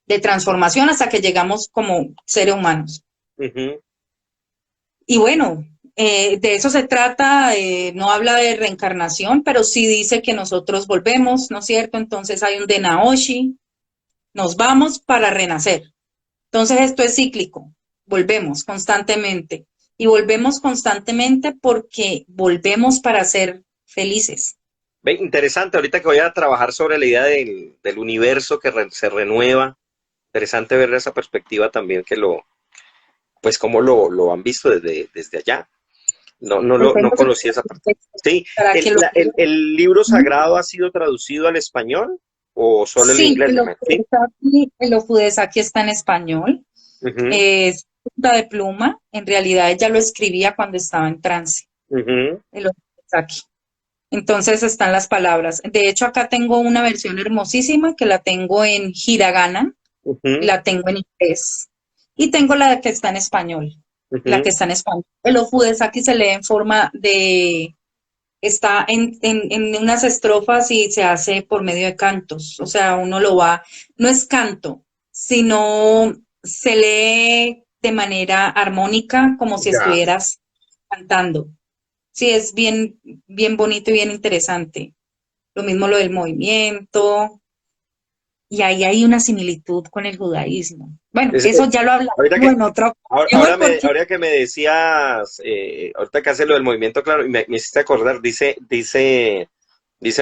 de transformación hasta que llegamos como seres humanos. Ujú. Y bueno, de eso se trata, no habla de reencarnación, pero sí dice que nosotros volvemos, ¿no es cierto? Entonces hay un Denaoshi, nos vamos para renacer. Entonces esto es cíclico, volvemos constantemente y volvemos constantemente porque volvemos para ser felices. Ve, interesante, ahorita que voy a trabajar sobre la idea del universo que se renueva, interesante ver esa perspectiva también que pues cómo lo han visto desde allá. No Volvemos conocí esa parte. Sí, para que lo... el libro sagrado ha sido traducido al español o solo el Sí, inglés, ¿sí? El Ofudesaki está en español, Ujú. es punta de pluma, en realidad ella lo escribía cuando estaba en trance, Ujú. el Ofudesaki. Entonces están las palabras. De hecho, acá tengo una versión hermosísima que la tengo en hiragana, Ujú, la tengo en inglés y tengo la que está en español. La que ujú. está en español. El Ofudesaki se lee en forma de, está en unas estrofas y se hace por medio de cantos. O sea, uno lo va, no es canto, sino se lee de manera armónica como si Ya. estuvieras cantando. Sí, es bien, bien bonito y bien interesante. Lo mismo lo del movimiento, y ahí hay una similitud con el judaísmo. Bueno, Es- eso ya lo hablamos ahorita en otra ocasión porque ahora que me decías, ahorita que hace lo del movimiento, claro, y me hiciste acordar, dicen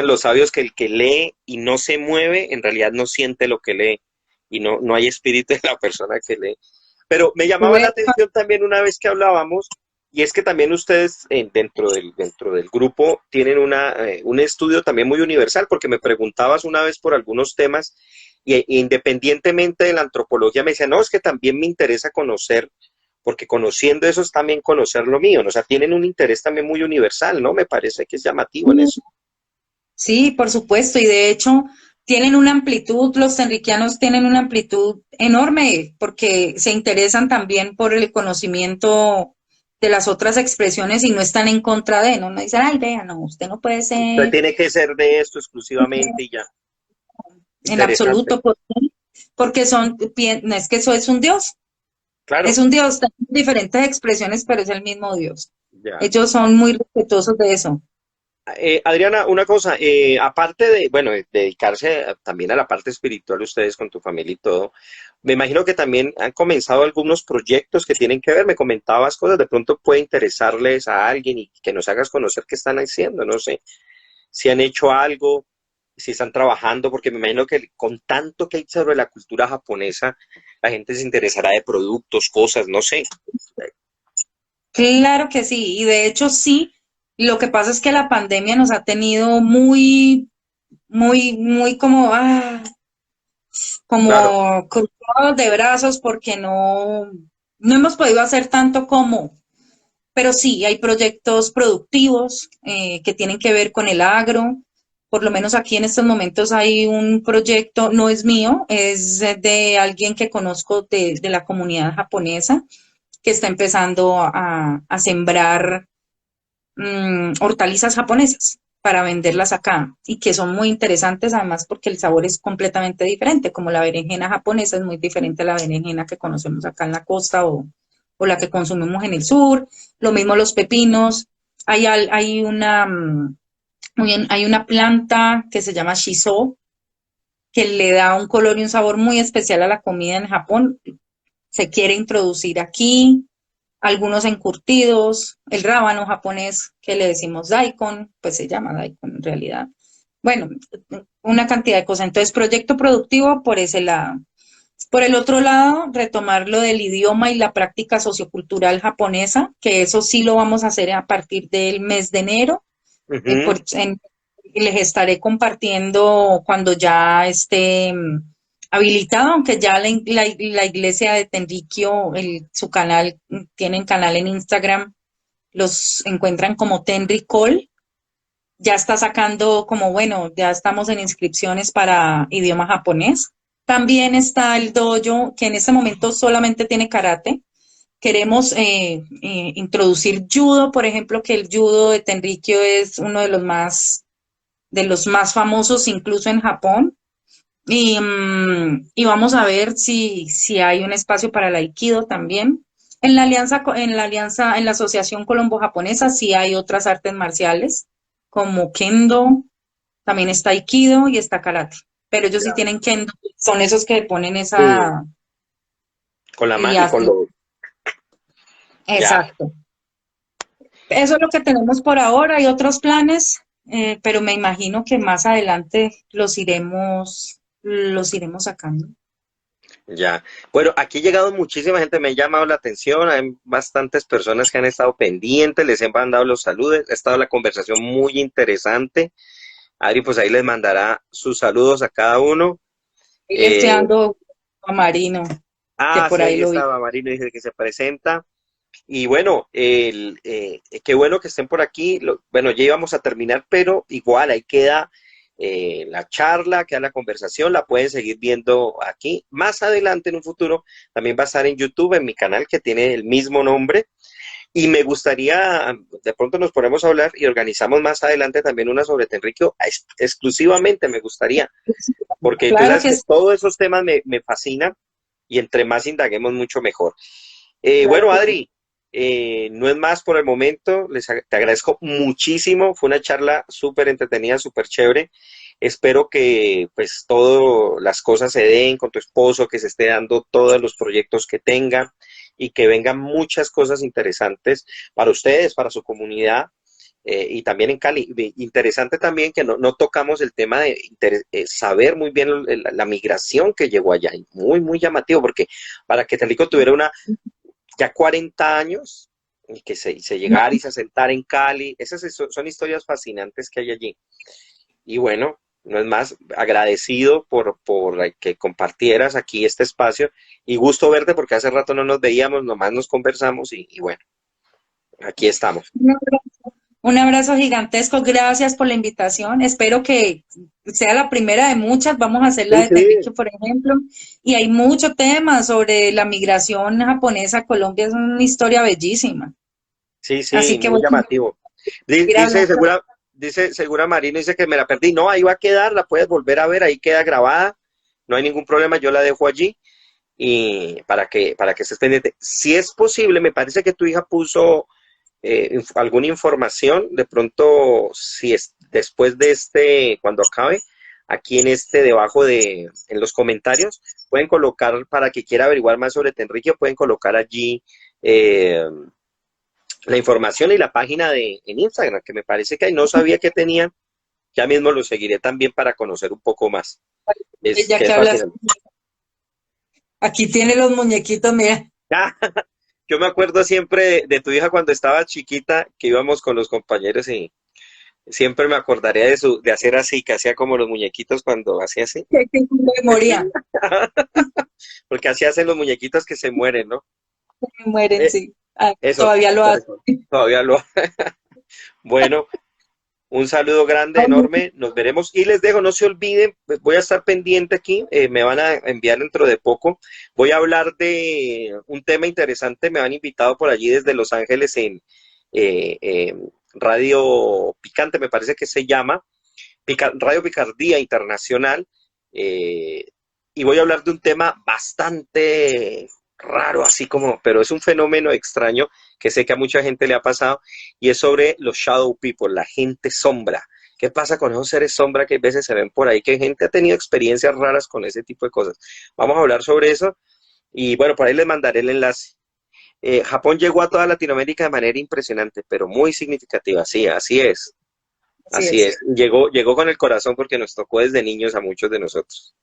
los sabios que el que lee y no se mueve, en realidad no siente lo que lee, y no hay espíritu en la persona que lee. Pero me llamaba la atención también una vez que hablábamos, y es que también ustedes dentro del grupo tienen un estudio también muy universal, porque me preguntabas una vez por algunos temas, y independientemente de la antropología me decía, no, es que también me interesa conocer, porque conociendo eso es también conocer lo mío, ¿no? O sea, tienen un interés también muy universal, ¿no? Me parece que es llamativo en eso. sí, por supuesto, y de hecho tienen una amplitud, los enriquianos tienen una amplitud enorme porque se interesan también por el conocimiento de las otras expresiones y no están en contra de, no dicen, ay, vea, no, usted no puede Usted ser tiene que ser de esto exclusivamente y ya. en Interesante. absoluto, porque son, no es que eso es Claro, un Dios, tiene diferentes expresiones, pero es el mismo Dios. ya. Ellos son muy respetuosos de eso. Adriana, una cosa, aparte de, bueno, de dedicarse también a la parte espiritual ustedes con tu familia y todo, me imagino que también han comenzado algunos proyectos que tienen que ver, me comentabas cosas, de pronto puede interesarles a alguien y que nos hagas conocer qué están haciendo, no sé, si han hecho algo, si están trabajando, porque me imagino que con tanto que hay sobre la cultura japonesa, la gente se interesará de productos, cosas, no sé. Claro que sí, y de hecho sí, lo que pasa es que la pandemia nos ha tenido muy, muy, muy como, Claro, como cruzados de brazos porque no hemos podido hacer tanto como, pero sí, hay proyectos productivos que tienen que ver con el agro. Por lo menos aquí en estos momentos hay un proyecto, no es mío, es de alguien que conozco de la comunidad japonesa que está empezando a sembrar hortalizas japonesas para venderlas acá y que son muy interesantes además porque el sabor es completamente diferente, como la berenjena japonesa es muy diferente a la berenjena que conocemos acá en la costa o la que consumimos en el sur, lo mismo los pepinos, hay una, hay una planta que se llama shiso que le da un color y un sabor muy especial a la comida en Japón, se quiere introducir aquí, algunos encurtidos, el rábano japonés que le decimos daikon, pues se llama daikon en realidad. Bueno, una cantidad de cosas. Entonces, proyecto productivo por ese lado. Por el otro lado, retomar lo del idioma y la práctica sociocultural japonesa, que eso sí lo vamos a hacer a partir del mes de enero. ujú, Les estaré compartiendo cuando ya esté habilitado, aunque ya la iglesia de Tenrikyo, su canal, tienen canal en Instagram, los encuentran como Tenricol, ya está sacando como, bueno, ya estamos en inscripciones para idioma japonés. También está el dojo, que en este momento solamente tiene karate. Queremos introducir judo, por ejemplo, que el judo de Tenrikyo es uno de los más famosos incluso en Japón. Y vamos a ver si hay un espacio para el Aikido también. En la Asociación Colombo-Japonesa sí hay otras artes marciales, como Kendo, también está Aikido y está Karate. Pero ellos sí ya. tienen Kendo, son esos que ponen Sí, esa con la y mano y con hacen. los, ya. Exacto. Eso es lo que tenemos por ahora. Hay otros planes, pero me imagino que más adelante los iremos sacando. Ya. Bueno, aquí ha llegado muchísima gente, me ha llamado la atención, hay bastantes personas que han estado pendientes, les he mandado los saludos, ha estado la conversación muy interesante. Adri, pues ahí les mandará sus saludos a cada uno. Ahí le estoy Eh, dando a Marino, que por sí, ahí ahí lo vi. estaba Marino, dice que se presenta. Y bueno, qué bueno que estén por aquí. Bueno, ya íbamos a terminar, pero igual ahí queda la charla, queda la conversación, la pueden seguir viendo aquí. Más adelante, en un futuro, también va a estar en YouTube, en mi canal que tiene el mismo nombre. Y me gustaría, de pronto nos ponemos a hablar y organizamos más adelante también una sobre Tenriccio, exclusivamente me gustaría, porque tú Claro sabes que que sí. todos esos temas me fascinan y entre más indaguemos mucho mejor. Claro Bueno, que sí. Adri, no es más por el momento. Te agradezco muchísimo. Fue una charla súper entretenida, súper chévere. Espero que pues todas las cosas se den con tu esposo, que se esté dando todos los proyectos que tengan y que vengan muchas cosas interesantes para ustedes, para su comunidad. Y también en Cali, interesante también que no tocamos el tema de saber muy bien la migración que llegó allá, y muy, muy llamativo, porque para que Telico tuviera ya 40 años y que se llegara y se asentara en Cali. Son historias fascinantes que hay allí. Y bueno, no es más, agradecido por que compartieras aquí este espacio y gusto verte porque hace rato no nos veíamos, nomás nos conversamos y bueno, aquí estamos. Un abrazo gigantesco, gracias por la invitación. Espero que sea la primera de muchas. Vamos a hacer la Sí, de sí, Tenrique, por ejemplo. Y hay mucho tema sobre la migración japonesa a Colombia, es una historia bellísima. sí, sí, Así que muy voy a llamativo. seguir Dice hablando. Segura Marino, dice que me la perdí. No, ahí va a quedar, la puedes volver a ver, ahí queda grabada, no hay ningún problema, yo la dejo allí y para que estés pendiente. Si es posible, me parece que tu hija puso alguna información, de pronto, si es después de cuando acabe, aquí debajo en los comentarios, pueden colocar, para que quiera averiguar más sobre Tenrique, pueden colocar allí eh, la información y la página en Instagram, que me parece que no sabía que tenían, ya mismo lo seguiré también para conocer un poco más. Es Ya que que es hablas, fascinante. aquí tiene los muñequitos, mira. Yo me acuerdo siempre de tu hija cuando estaba chiquita, que íbamos con los compañeros y siempre me acordaré de hacer así, que hacía como los muñequitos cuando hacía así. Que memoria. Porque así hacen los muñequitos que se mueren, ¿no? Me mueren, Eh, sí. Ah, eso, todavía lo hace. todavía lo. Bueno, un saludo grande, enorme, nos veremos y les dejo, no se olviden, voy a estar pendiente aquí, me van a enviar dentro de poco, voy a hablar de un tema interesante, me han invitado por allí desde Los Ángeles en Radio Picante, me parece que se llama, Radio Picardía Internacional, eh, y voy a hablar de un tema bastante raro, así como, pero es un fenómeno extraño que sé que a mucha gente le ha pasado, y es sobre los shadow people, la gente sombra. ¿Qué pasa con esos seres sombra que a veces se ven por ahí? Que gente ha tenido experiencias raras con ese tipo de cosas. Vamos a hablar sobre eso, y bueno, por ahí les mandaré el enlace. Japón llegó a toda Latinoamérica de manera impresionante, pero muy significativa, sí, así es. Así Así es. es, llegó con el corazón porque nos tocó desde niños a muchos de nosotros.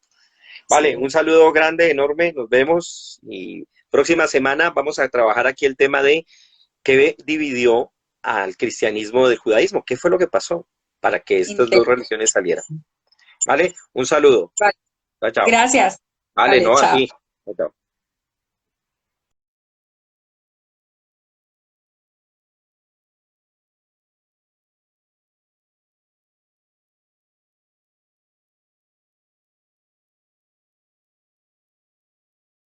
Vale, Sí. un saludo grande, enorme, nos vemos y próxima semana vamos a trabajar aquí el tema de qué dividió al cristianismo del judaísmo, qué fue lo que pasó para que estas dos Intento. religiones salieran. Vale, un saludo, Vale. chao, chao. Gracias. Vale, Vale, no, a chao. ti. Chao, chao.